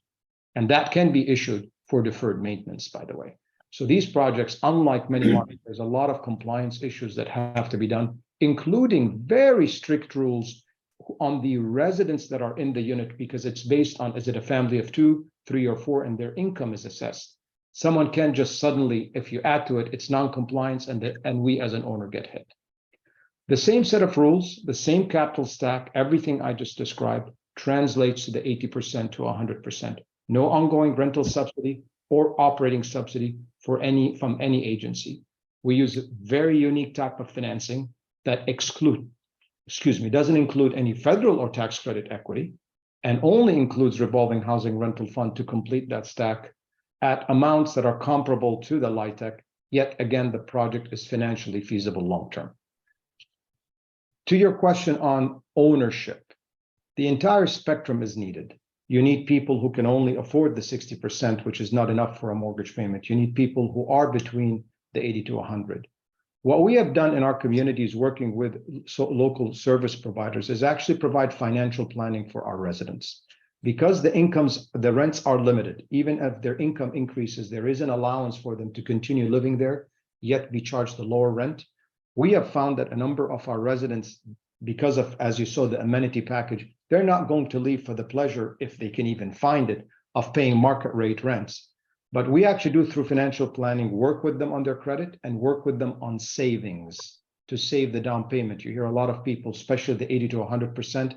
G: And that can be issued for deferred maintenance, by the way. So these projects, unlike many markets, there's a lot of compliance issues that have to be done, including very strict rules on the residents that are in the unit, because it's based on, is it a family of 2, 3, or 4, and their income is assessed. Someone can just suddenly, if you add to it, it's non-compliance, and we as an owner get hit. The same set of rules, the same capital stack, everything I just described translates to the 80% to 100%. No ongoing rental subsidy or operating subsidy from any agency. We use a very unique type of financing that doesn't include any federal or tax credit equity, and only includes revolving housing rental fund to complete that stack at amounts that are comparable to the LIHTC, yet again, the project is financially feasible long-term. To your question on ownership, the entire spectrum is needed. You need people who can only afford the 60%, which is not enough for a mortgage payment. You need people who are between the 80 to 100. What we have done in our communities working with local service providers is actually provide financial planning for our residents. Because the rents are limited, even if their income increases, there is an allowance for them to continue living there, yet be charged the lower rent. We have found that a number of our residents, because of, as you saw, the amenity package, they're not going to leave for the pleasure, if they can even find it, of paying market rate rents. But we actually do, through financial planning, work with them on their credit and work with them on savings to save the down payment. You hear a lot of people, especially the 80 to 100%,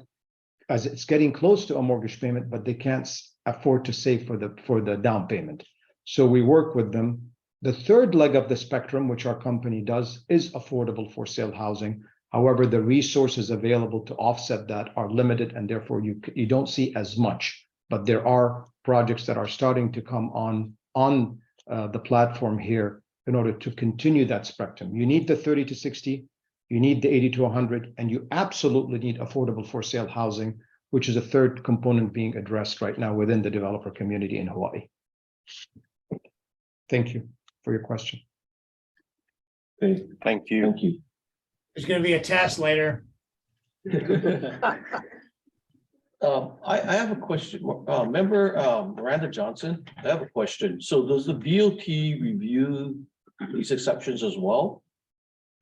G: as it's getting close to a mortgage payment, but they can't afford to save for the down payment. So we work with them. The third leg of the spectrum, which our company does, is affordable for sale housing. However, the resources available to offset that are limited, and therefore you don't see as much. But there are projects that are starting to come on the platform here in order to continue that spectrum. You need the 30 to 60, you need the 80 to 100, and you absolutely need affordable for sale housing, which is a third component being addressed right now within the developer community in Hawaii. Thank you for your question.
A: Okay,
K: Thank you.
A: thank you.
F: There's going to be a test later.
A: I have a question. Member Miranda Johnson, I have a question. So does the BOT review these exceptions as well?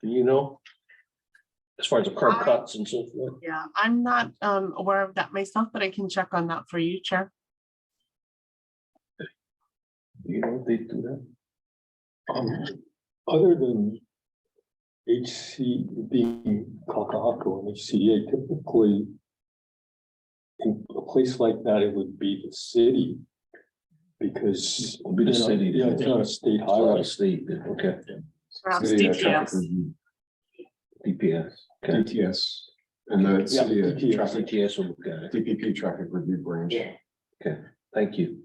A: Do you know? As far as the curb cuts and so forth?
E: Yeah, I'm not aware of that myself, but I can check on that for you, Chair.
A: Do you know if they do that?
I: Other than being Kakaako and HCDA, typically in a place like that, it would be the city. Because
A: It'll be the city.
I: yeah, it's not a state
A: It's not
I: highway.
A: a state, okay.
E: Perhaps
C: City
E: DPS.
A: DPS. Okay.
C: DTS and the city
I: Yeah, DTS.
C: traffic,
A: DTS will look at it.
C: DPP traffic review branch.
A: Okay, thank you.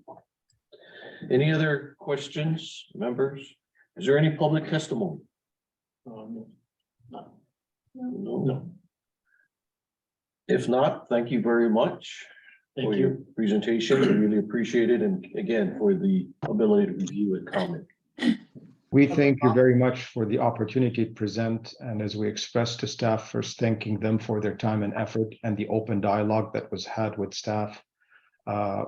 A: Any other questions, members? Is there any public testimony? No. If not, thank you very much
B: Thank
A: for
B: you.
A: your presentation. We really appreciate it. And again, for the ability to review and comment.
G: We thank you very much for the opportunity to present, and as we express to staff, first thanking them for their time and effort and the open dialogue that was had with staff.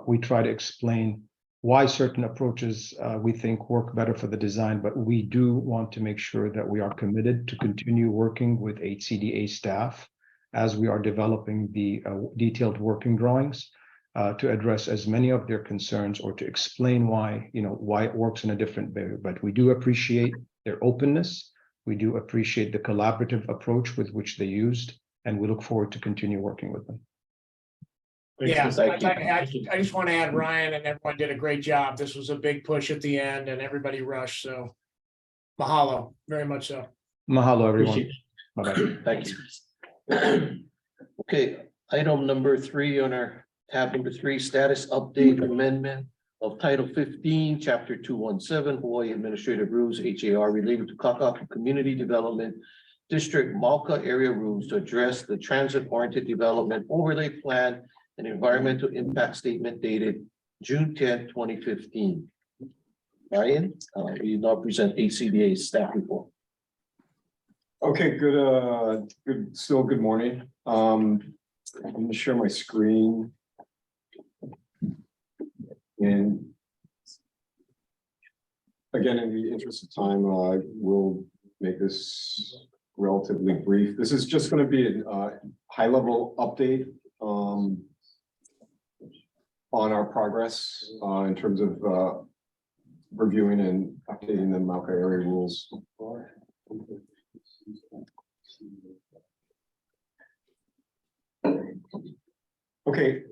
G: We try to explain why certain approaches we think work better for the design, but we do want to make sure that we are committed to continue working with HCDA staff as we are developing the detailed working drawings to address as many of their concerns or to explain why, why it works in a different way. But we do appreciate their openness. We do appreciate the collaborative approach with which they used, and we look forward to continue working with them.
F: Yeah,
A: Thank you.
F: I just want to add Ryan and everyone did a great job. This was a big push at the end and everybody rushed, so mahalo, very much so.
G: Mahalo, everyone.
B: Appreciate
G: Bye-bye.
A: Thank you. Okay, item number 3 on our tab number 3, status update amendment of Title 15, Chapter 217, Hawaii Administrative Rules, HAR, related to Kakaako Community Development District Malka area rules to address the transit-oriented development overlay plan and environmental impact statement dated June 10, 2015. Ryan, will you now present HCDA staff report?
C: Okay, good morning. I'm gonna share my screen. And again, in the interest of time, we'll make this relatively brief. This is just gonna be a high-level update on our progress in terms of reviewing and updating the Malka area rules. Okay,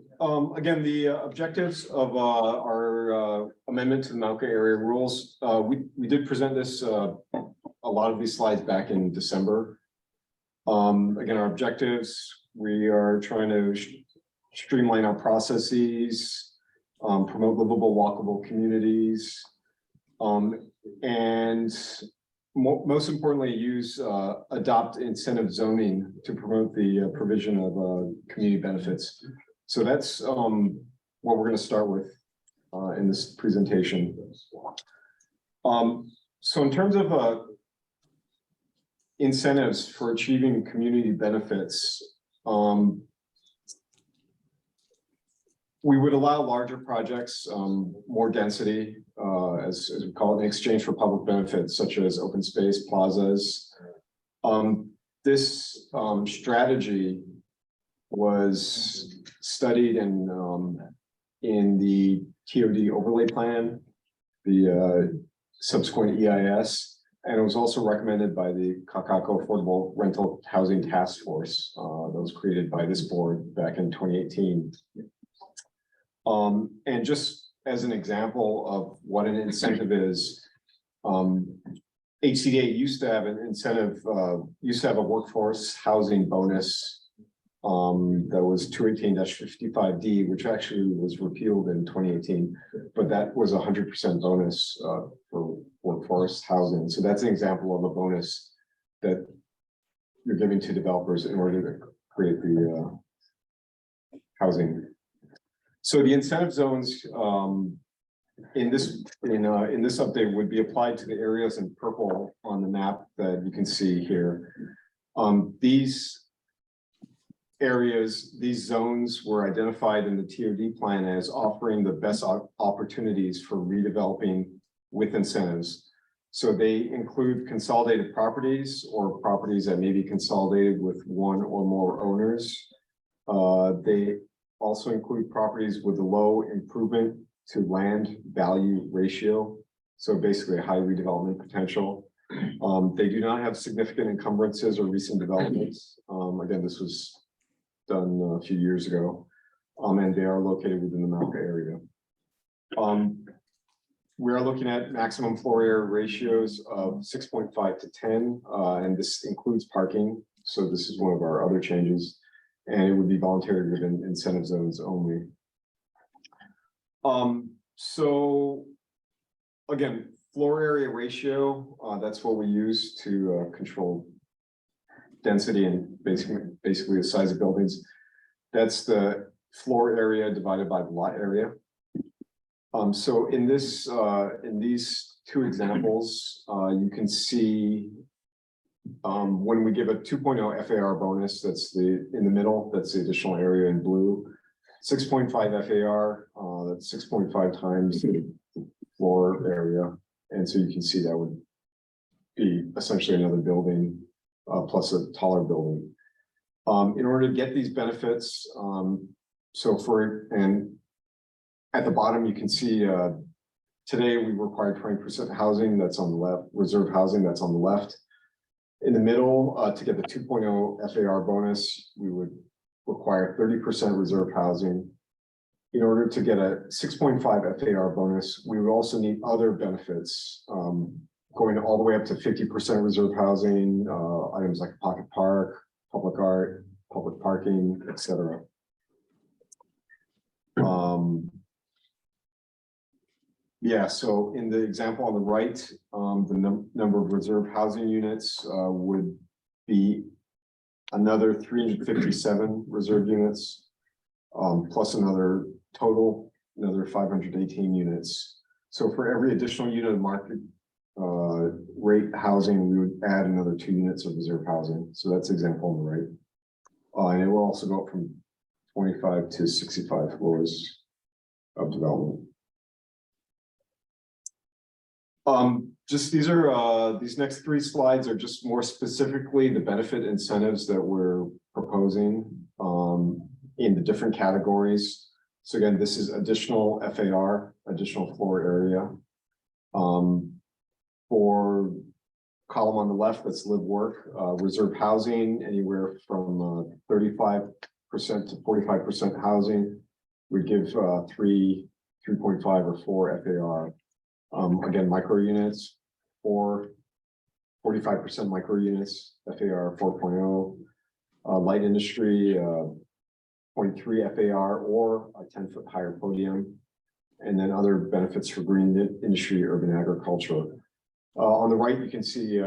C: again, the objectives of our amendment to the Malka area rules, we did present this, a lot of these slides back in December. Again, our objectives, we are trying to streamline our processes, promote livable, walkable communities, and most importantly, adopt incentive zoning to promote the provision of community benefits. So that's what we're going to start with in this presentation. So in terms of incentives for achieving community benefits, we would allow larger projects, more density, as we call it, in exchange for public benefits such as open space, plazas. This strategy was studied in the TOD overlay plan, the subsequent EIS, and it was also recommended by the Kakaako Affordable Rental Housing Task Force that was created by this board back in 2018. And just as an example of what an incentive is, HCDA used to have an incentive, used to have a workforce housing bonus that was 218-55D, which actually was repealed in 2018, but that was 100% bonus for workforce housing. So that's an example of a bonus that you're giving to developers in order to create the housing. So the incentive zones in this update would be applied to the areas in purple on the map that you can see here. These areas, these zones were identified in the TOD plan as offering the best opportunities for redeveloping with incentives. So they include consolidated properties or properties that may be consolidated with one or more owners. They also include properties with a low improvement to land value ratio. So basically a high redevelopment potential. They do not have significant encumbrances or recent developments. Again, this was done a few years ago. And they are located within the Malka area. We are looking at maximum floor area ratios of 6.5 to 10, and this includes parking. So this is one of our other changes. And it would be voluntary within incentive zones only. So again, floor area ratio, that's what we use to control density and basically the size of buildings. That's the floor area divided by the lot area. So in these two examples, you can see when we give a 2.0 FAR bonus, that's in the middle, that's the additional area in blue. 6.5 FAR, that's 6.5 times the floor area. And so you can see that would be essentially another building, plus a taller building. In order to get these benefits, and at the bottom, you can see, today we require 20% housing, that's on the left, reserve housing, that's on the left. In the middle, to get the 2.0 FAR bonus, we would require 30% reserve housing. In order to get a 6.5 FAR bonus, we would also need other benefits, going all the way up to 50% reserve housing, items like a pocket park, public art, public parking, etc. Yeah, so in the example on the right, the number of reserve housing units would be another 357 reserve units, plus another 518 units. So for every additional unit of market rate housing, we would add another 2 units of reserve housing. So that's the example on the right. And it will also go up from 25 to 65 floors of development. Just these next 3 slides are just more specifically the benefit incentives that we're proposing in the different categories. So again, this is additional FAR, additional floor area. For column on the left, that's live work, reserve housing, anywhere from 35% to 45% housing. We give 3, 3.5 or 4 FAR. Again, micro units, 45% micro units, FAR 4.0, light industry, 0.3 FAR or a 10-foot higher podium, and then other benefits for green industry, urban agriculture. On the right, you can see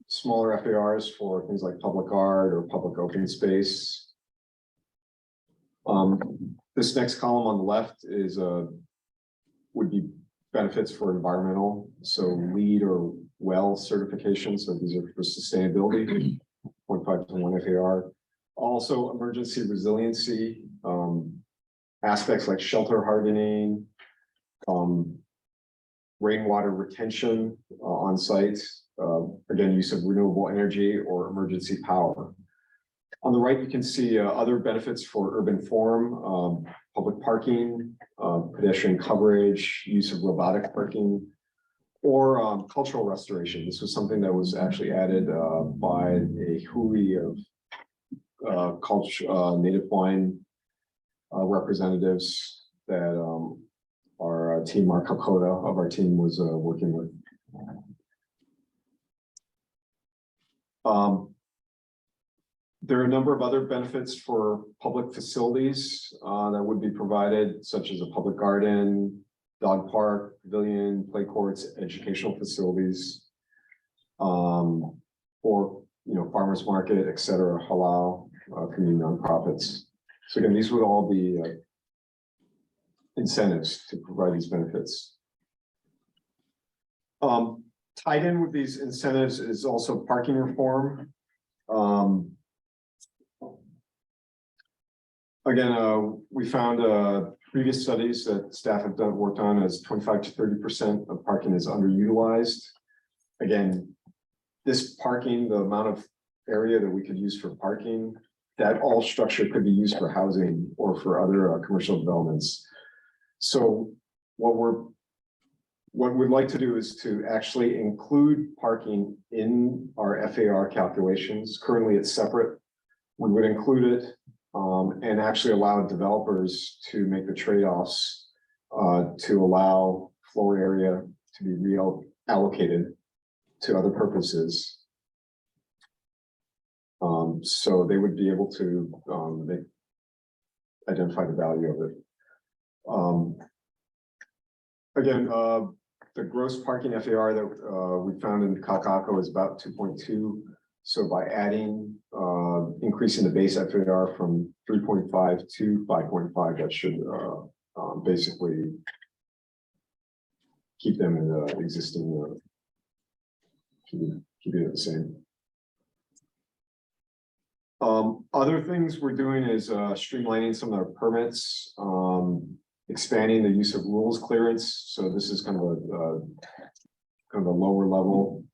C: smaller FARs for things like public art or public open space. This next column on the left is would be benefits for environmental, so LEED or WELL certification. So these are for sustainability, 0.5 to 1 FAR. Also emergency resiliency, aspects like shelter hardening, rainwater retention on site, again, use of renewable energy or emergency power. On the right, you can see other benefits for urban form, public parking, pedestrian coverage, use of robotic parking, or cultural restoration. This was something that was actually added by a hui of native Hawaiian representatives that our team, Mark Hakoda of our team, was working with. There are a number of other benefits for public facilities that would be provided, such as a public garden, dog park, pavilion, play courts, educational facilities, or farmers market, et cetera, halal, community nonprofits. So again, these would all be incentives to provide these benefits. Tied in with these incentives is also parking reform. Again, we found previous studies that staff have worked on as 25 to 30% of parking is underutilized. Again, this parking, the amount of area that we could use for parking, that all structure could be used for housing or for other commercial developments. So what we'd like to do is to actually include parking in our FAR calculations. Currently, it's separate. We would include it and actually allow developers to make the trade-offs to allow floor area to be reallocated to other purposes. So they would be able to identify the value of it. Again, the gross parking FAR that we found in Kakaako is about 2.2. So by adding, increasing the base FAR from 3.5 to 5.5, that should basically keep them in the existing, keep it the same. Other things we're doing is streamlining some of our permits. expanding the use of rules clearance. So this is kind of a lower level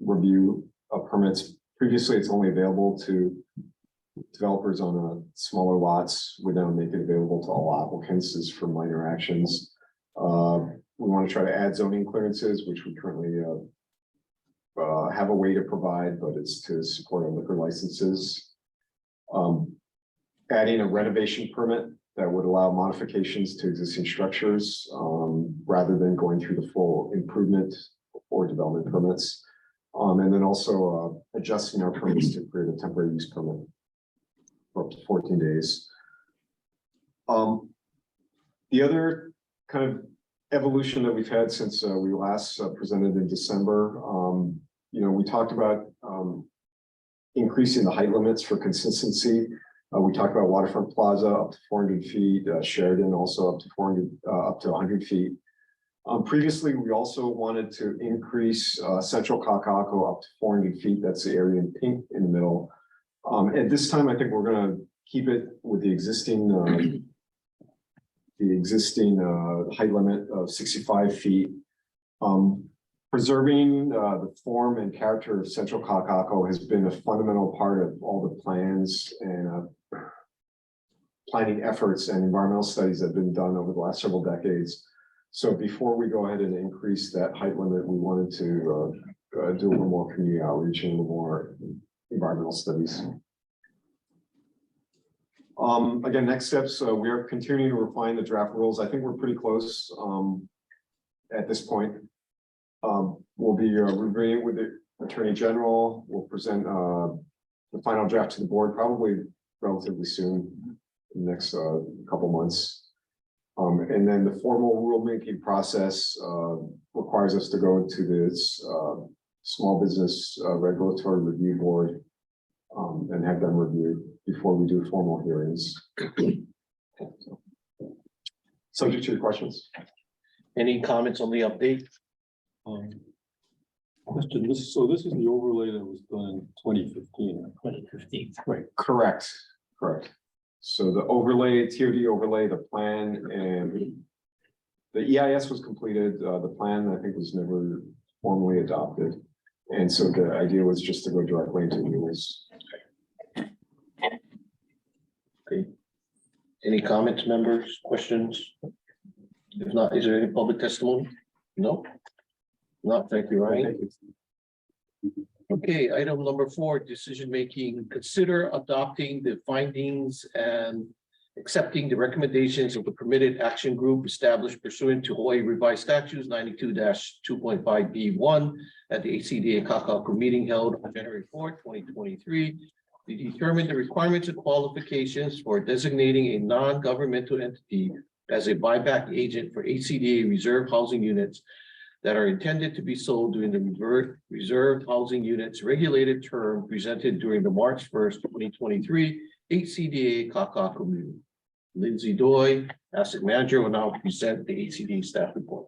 C: review of permits. Previously, it's only available to developers on smaller lots. We now make it available to all applicants as for minor actions. We want to try to add zoning clearances, which we currently have a way to provide, but it's to support our liquor licenses. Adding a renovation permit that would allow modifications to existing structures rather than going through the full improvement or development permits. And then also adjusting our permits to create a temporary use permit for up to 14 days. The other kind of evolution that we've had since we last presented in December, we talked about increasing the height limits for consistency. We talked about Waterfront Plaza up to 400 feet, Sheridan also up to 100 feet. Previously, we also wanted to increase Central Kakaako up to 400 feet. That's the area in pink in the middle. At this time, I think we're going to keep it with the existing height limit of 65 feet. Preserving the form and character of Central Kakaako has been a fundamental part of all the plans and planning efforts and environmental studies that have been done over the last several decades. So before we go ahead and increase that height limit, we wanted to do a little more community outreach and a little more environmental studies. Again, next steps, we are continuing to refine the draft rules. I think we're pretty close at this point. We'll be reviewing with the Attorney General. We'll present the final draft to the board probably relatively soon, in the next couple months. And then the formal rulemaking process requires us to go to this Small Business Regulatory Review Board and have them review before we do formal hearings. Subject to your questions.
A: Any comments on the update?
I: Question, this is the overlay that was done in 2015.
B: 2015.
C: Right, correct. So the overlay, TOD overlay, the plan, and the EIS was completed. The plan, I think, was never formally adopted. And so the idea was just to go directly into rules.
A: Okay. Any comments, members, questions? If not, is there any public testimony? No? Not, thank you, Ryan. Okay, item number 4, decision making. Consider adopting the findings and accepting the recommendations of the permitted action group established pursuant to Hawaii Revised Statutes 92-2.5B1 at the HCDA Kakaako meeting held on January 4, 2023, to determine the requirements and qualifications for designating a non-governmental entity as a buyback agent for HCDA reserve housing units that are intended to be sold during the reserved housing units regulated term presented during the March 1st, 2023 HCDA Kakaako meeting. Lindsay Doi, Asset Manager, will now present the HCDA staff report.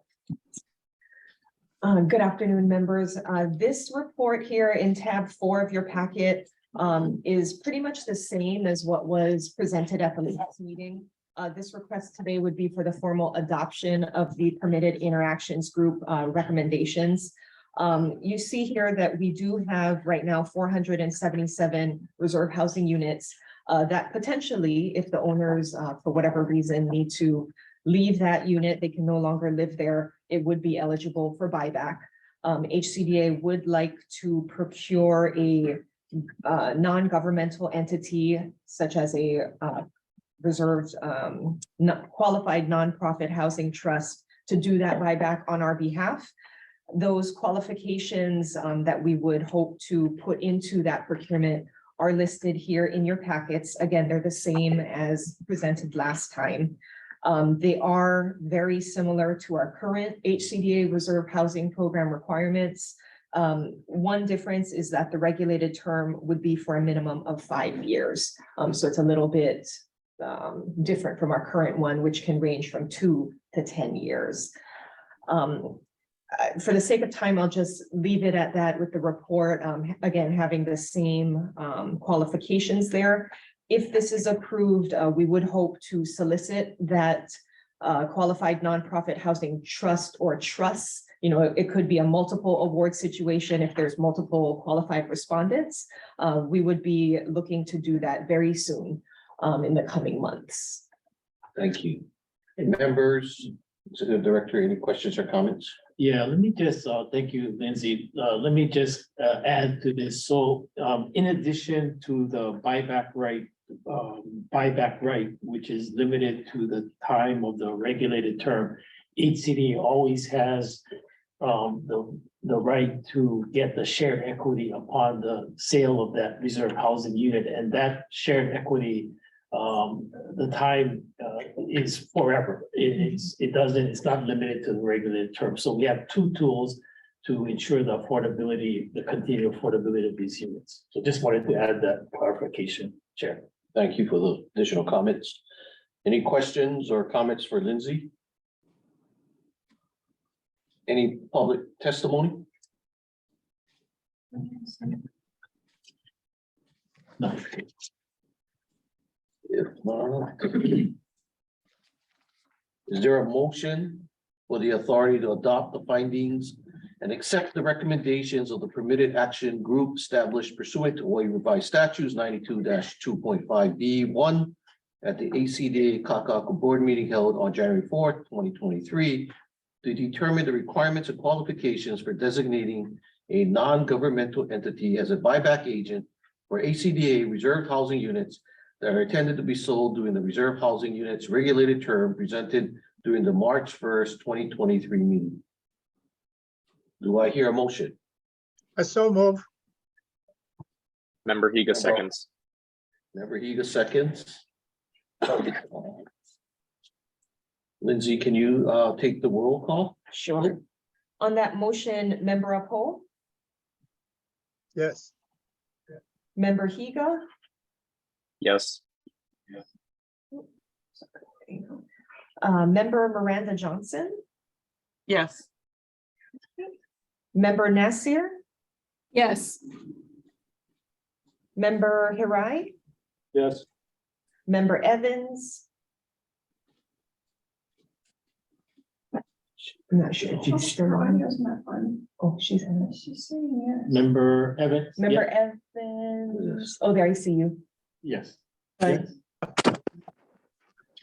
L: Good afternoon, members. This report here in tab 4 of your packet is pretty much the same as what was presented at the last meeting. This request today would be for the formal adoption of the permitted interactions group recommendations. You see here that we do have right now 477 reserve housing units that potentially, if the owners for whatever reason need to leave that unit, they can no longer live there, it would be eligible for buyback. HCDA would like to procure a non-governmental entity such as a reserved qualified nonprofit housing trust to do that buyback on our behalf. Those qualifications that we would hope to put into that procurement are listed here in your packets. Again, they're the same as presented last time. They are very similar to our current HCDA reserve housing program requirements. One difference is that the regulated term would be for a minimum of 5 years. So it's a little bit different from our current one, which can range from 2 to 10 years. For the sake of time, I'll just leave it at that with the report, again, having the same qualifications there. If this is approved, we would hope to solicit that qualified nonprofit housing trust or trusts. You know, it could be a multiple award situation if there's multiple qualified respondents. We would be looking to do that very soon in the coming months.
A: Thank you. Members, Executive Director, any questions or comments?
B: Yeah, let me just, thank you, Lindsay. Let me just add to this. So in addition to the buyback right, which is limited to the time of the regulated term, HCD always has the right to get the shared equity upon the sale of that reserve housing unit, and that shared equity, the time is forever. It's not limited to the regulated term. So we have two tools to ensure the affordability, the continued affordability of these units. So just wanted to add that clarification, Chair.
A: Thank you for the additional comments. Any questions or comments for Lindsay? Any public testimony?
B: No.
A: If not, is there a motion for the authority to adopt the findings and accept the recommendations of the permitted action group established pursuant to Hawaii Revised Statutes 92-2.5B1 at the ACDA Kakaako Board meeting held on January 4th, 2023, to determine the requirements and qualifications for designating a non-governmental entity as a buyback agent for ACDA reserved housing units that are intended to be sold during the reserve housing units regulated term presented during the March 1st, 2023 meeting. Do I hear a motion?
J: I so move.
D: Member Higa seconds.
A: Member Higa seconds. Lindsay, can you take the roll call?
L: Sure. On that motion, Member Uphold,
J: Yes.
L: Member Higa,
D: Yes.
L: Member Miranda Johnson,
E: Yes.
L: Member Nasir,
E: Yes.
L: Member Hirai,
I: Yes.
L: Member Evans. I'm not sure if she's still on. Oh, she's in it. She's saying yes.
B: Member Evans?
L: Member
B: Yeah.
L: Evans. Oh, there I see you.
B: Yes.
L: Right.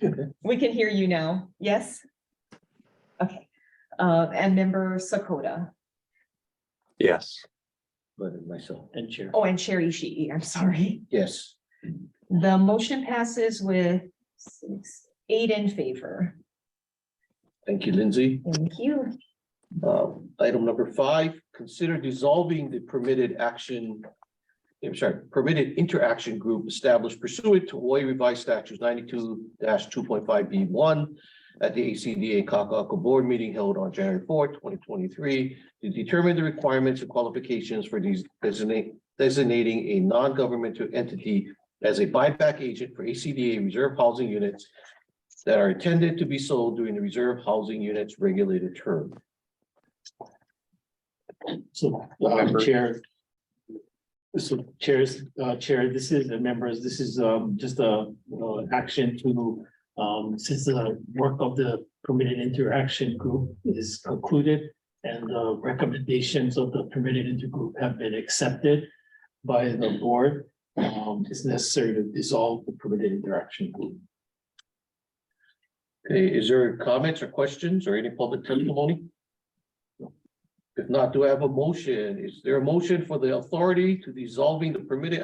B: Yes.
L: We can hear you now. Yes? Okay. And Member Sakota.
K: Yes.
A: But myself,
B: And Chair.
L: Oh, and Chair Ishii, I'm sorry.
A: yes.
L: The motion passes with 8 in favor.
A: Thank you, Lindsay.
L: Thank you.
A: Item number 5, consider dissolving the permitted interaction group established pursuant to Hawaii Revised Statutes 92-2.5B1 at the ACDA Kakaako Board meeting held on January 4th, 2023, to determine the requirements and qualifications for these designating a non-governmental entity as a buyback agent for ACDA reserve housing units that are intended to be sold during the reserve housing units regulated term.
B: So,
D: Member-
B: Chair. So Chair, this is, members, this is just a action to, since the work of the permitted interaction group is concluded and the recommendations of the permitted intergroup have been accepted by the board, it's necessary to dissolve the permitted interaction group.
A: Okay, is there comments or questions or any public testimony? If not, do I have a motion? Is there a motion for the authority to dissolving the permitted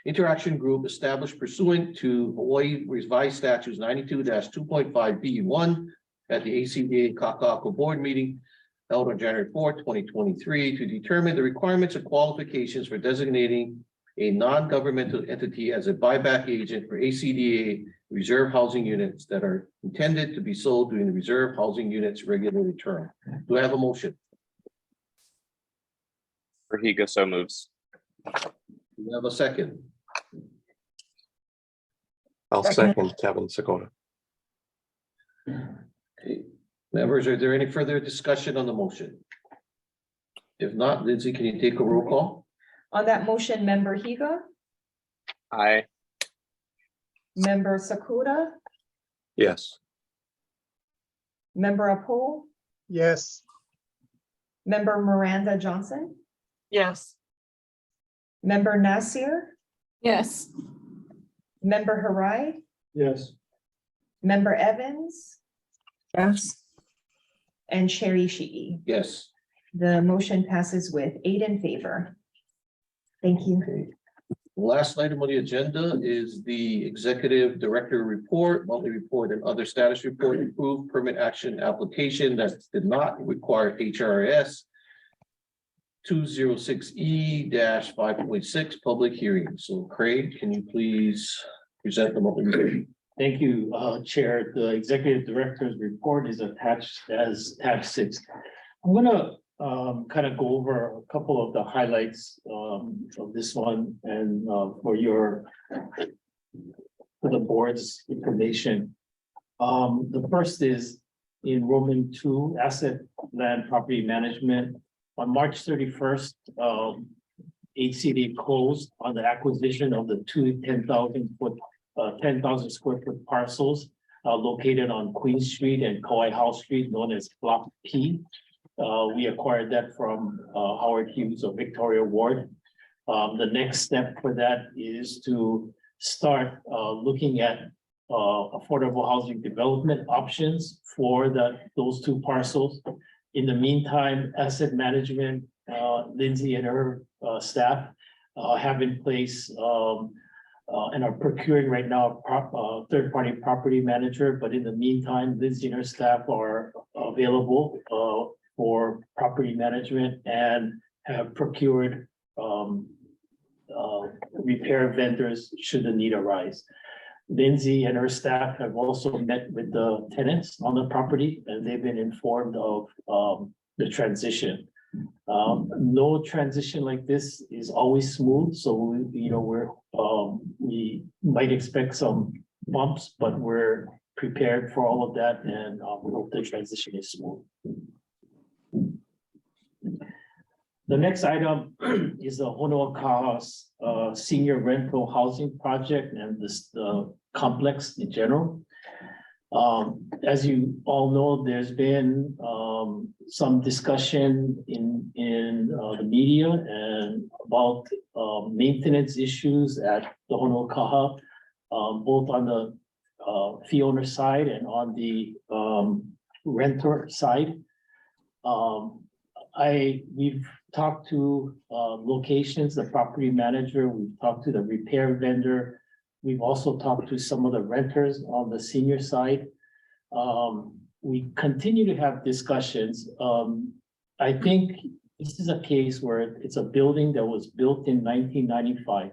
A: interaction group established pursuant to Hawaii Revised Statutes 92-2.5B1 at the ACDA Kakaako Board meeting held on January 4th, 2023, to determine the requirements and qualifications for designating a non-governmental entity as a buyback agent for ACDA reserve housing units that are intended to be sold during the reserve housing units regulated term? Do I have a motion?
D: Higa so moves.
A: Do we have a second?
K: I'll second Kevin Sakota.
A: Okay. Members, are there any further discussion on the motion? If not, Lindsay, can you take a roll call?
L: On that motion, Member Higa,
D: Aye.
L: Member Sakura,
K: Yes.
L: Member Apo,
J: Yes.
L: Member Miranda Johnson,
E: Yes.
L: Member Nasir,
E: Yes.
L: Member Harai,
I: Yes.
L: Member Evans,
E: Yes.
L: and Chair Ishii.
A: Yes.
L: The motion passes with 8 in favor. Thank you.
A: Okay. Last item on the agenda is the executive director report, monthly report, and other status report, approved permit action application that did not require HRS 206E 5.6 public hearing. So Craig, can you please present the monthly report?
B: Thank you, Chair. The Executive Director's report is attached as tab 6. I'm gonna kind of go over a couple of the highlights of this one and for the board's information. The first is in Roman 2, asset land property management. On March 31st, HCD closed on the acquisition of the two 10,000 square foot parcels located on Queen Street and Kauai House Street, known as Block P. We acquired that from Howard Hughes of Victoria Ward. The next step for that is to start looking at affordable housing development options for those two parcels. In the meantime, asset management, Lindsay and her staff have in place and are procuring right now a third-party property manager. But in the meantime, Lindsay and her staff are available for property management and have procured repair vendors should the need arise. Lindsay and her staff have also met with the tenants on the property, and they've been informed of the transition. No transition like this is always smooth, so we might expect some bumps, but we're prepared for all of that, and we hope the transition is smooth. The next item is the Honoaka'a senior rental housing project and the complex in general. As you all know, there's been some discussion in the media and about maintenance issues at the Honoaka'a, both on the fee owner side and on the renter side. We've talked to locations, the property manager, we've talked to the repair vendor. We've also talked to some of the renters on the senior side. We continue to have discussions. I think this is a case where it's a building that was built in 1995.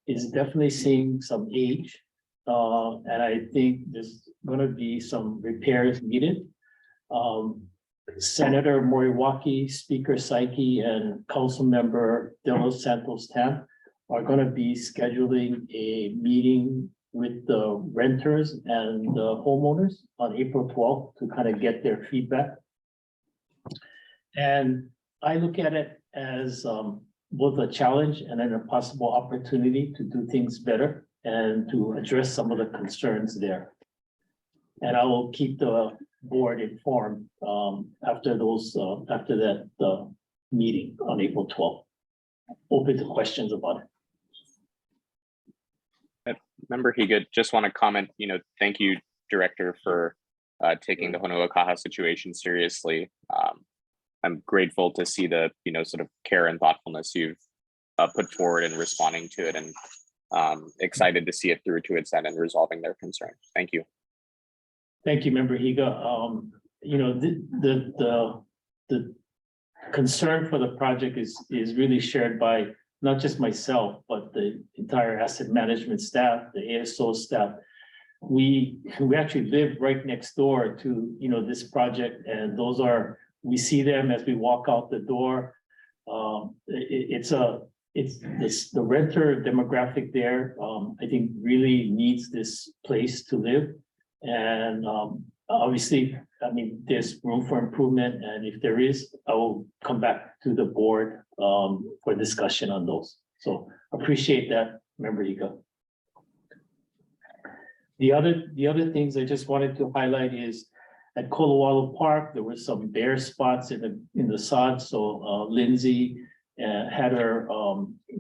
B: Is definitely seeing some age. And I think there's gonna be some repairs needed. Senator Moriwaki, Speaker Saiki, and Council Member De Los Santos Tam are going to be scheduling a meeting with the renters and the homeowners on April 12th to kind of get their feedback. And I look at it as both a challenge and then a possible opportunity to do things better and to address some of the concerns there. And I will keep the board informed after that meeting on April 12th. Open to questions about it.
D: Member Higa, just want to comment, thank you, Director, for taking the Honoaka'a situation seriously. I'm grateful to see the, sort of care and thoughtfulness you've put forward in responding to it, and excited to see it through to its end and resolving their concerns. Thank you.
B: Thank you, Member Higa. The concern for the project is really shared by not just myself, but the entire asset management staff, the ASO staff. We actually live right next door to this project, and we see them as we walk out the door. The renter demographic there, I think really needs this place to live. And obviously, there's room for improvement. And if there is, I will come back to the board for discussion on those. So appreciate that, Member Higa. The other things I just wanted to highlight is at Kolawalo Park, there were some bare spots in the sod, so Lindsay had her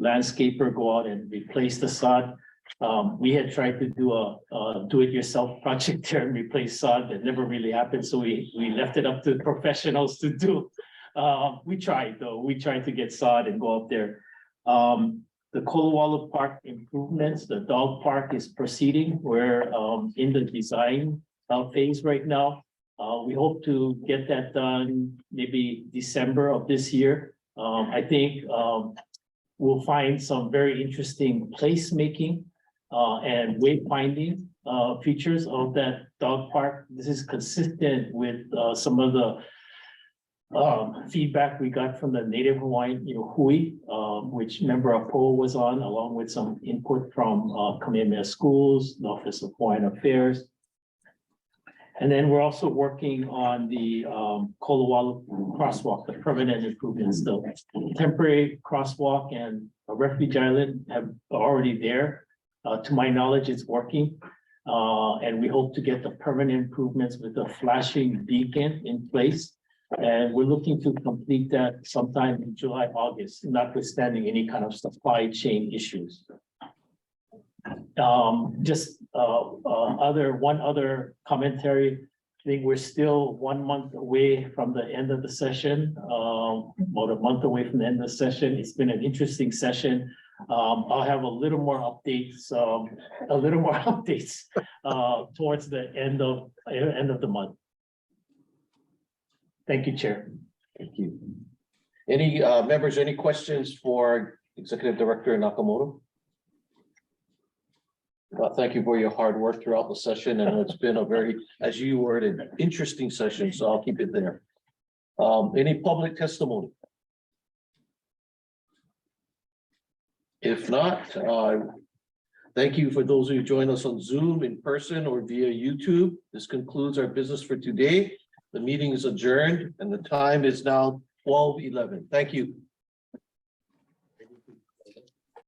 B: landscaper go out and replace the sod. We had tried to do a do-it-yourself project there and replace sod, that never really happened, so we left it up to professionals to do. We tried though, we tried to get sod and go up there. The Kolawalo Park improvements, the dog park is proceeding. We're in the design phase right now. We hope to get that done maybe December of this year. I think we'll find some very interesting placemaking and wayfinding features of that dog park. This is consistent with some of the feedback we got from the Native Hawaiian, Hui, which member of PO was on, along with some input from Kamehameha Schools, the Office of Hawaiian Affairs. And then we're also working on the Kolawalo crosswalk, the permanent improvements. The temporary crosswalk and a refuge island are already there. To my knowledge, it's working. And we hope to get the permanent improvements with the flashing beacon in place. And we're looking to complete that sometime in July, August, notwithstanding any kind of supply chain issues. Just one other commentary. I think we're still 1 month away from the end of the session, about a month away from the end of the session. It's been an interesting session. I'll have a little more updates towards the end of the month. Thank you, Chair.
A: Thank you. Any members, any questions for Executive Director Nakamoto? Thank you for your hard work throughout the session, and it's been a very, as you worded, an interesting session, so I'll keep it there. Any public testimony? If not, thank you for those who joined us on Zoom, in person, or via YouTube. This concludes our business for today. The meeting is adjourned and the time is now 12:11. Thank you.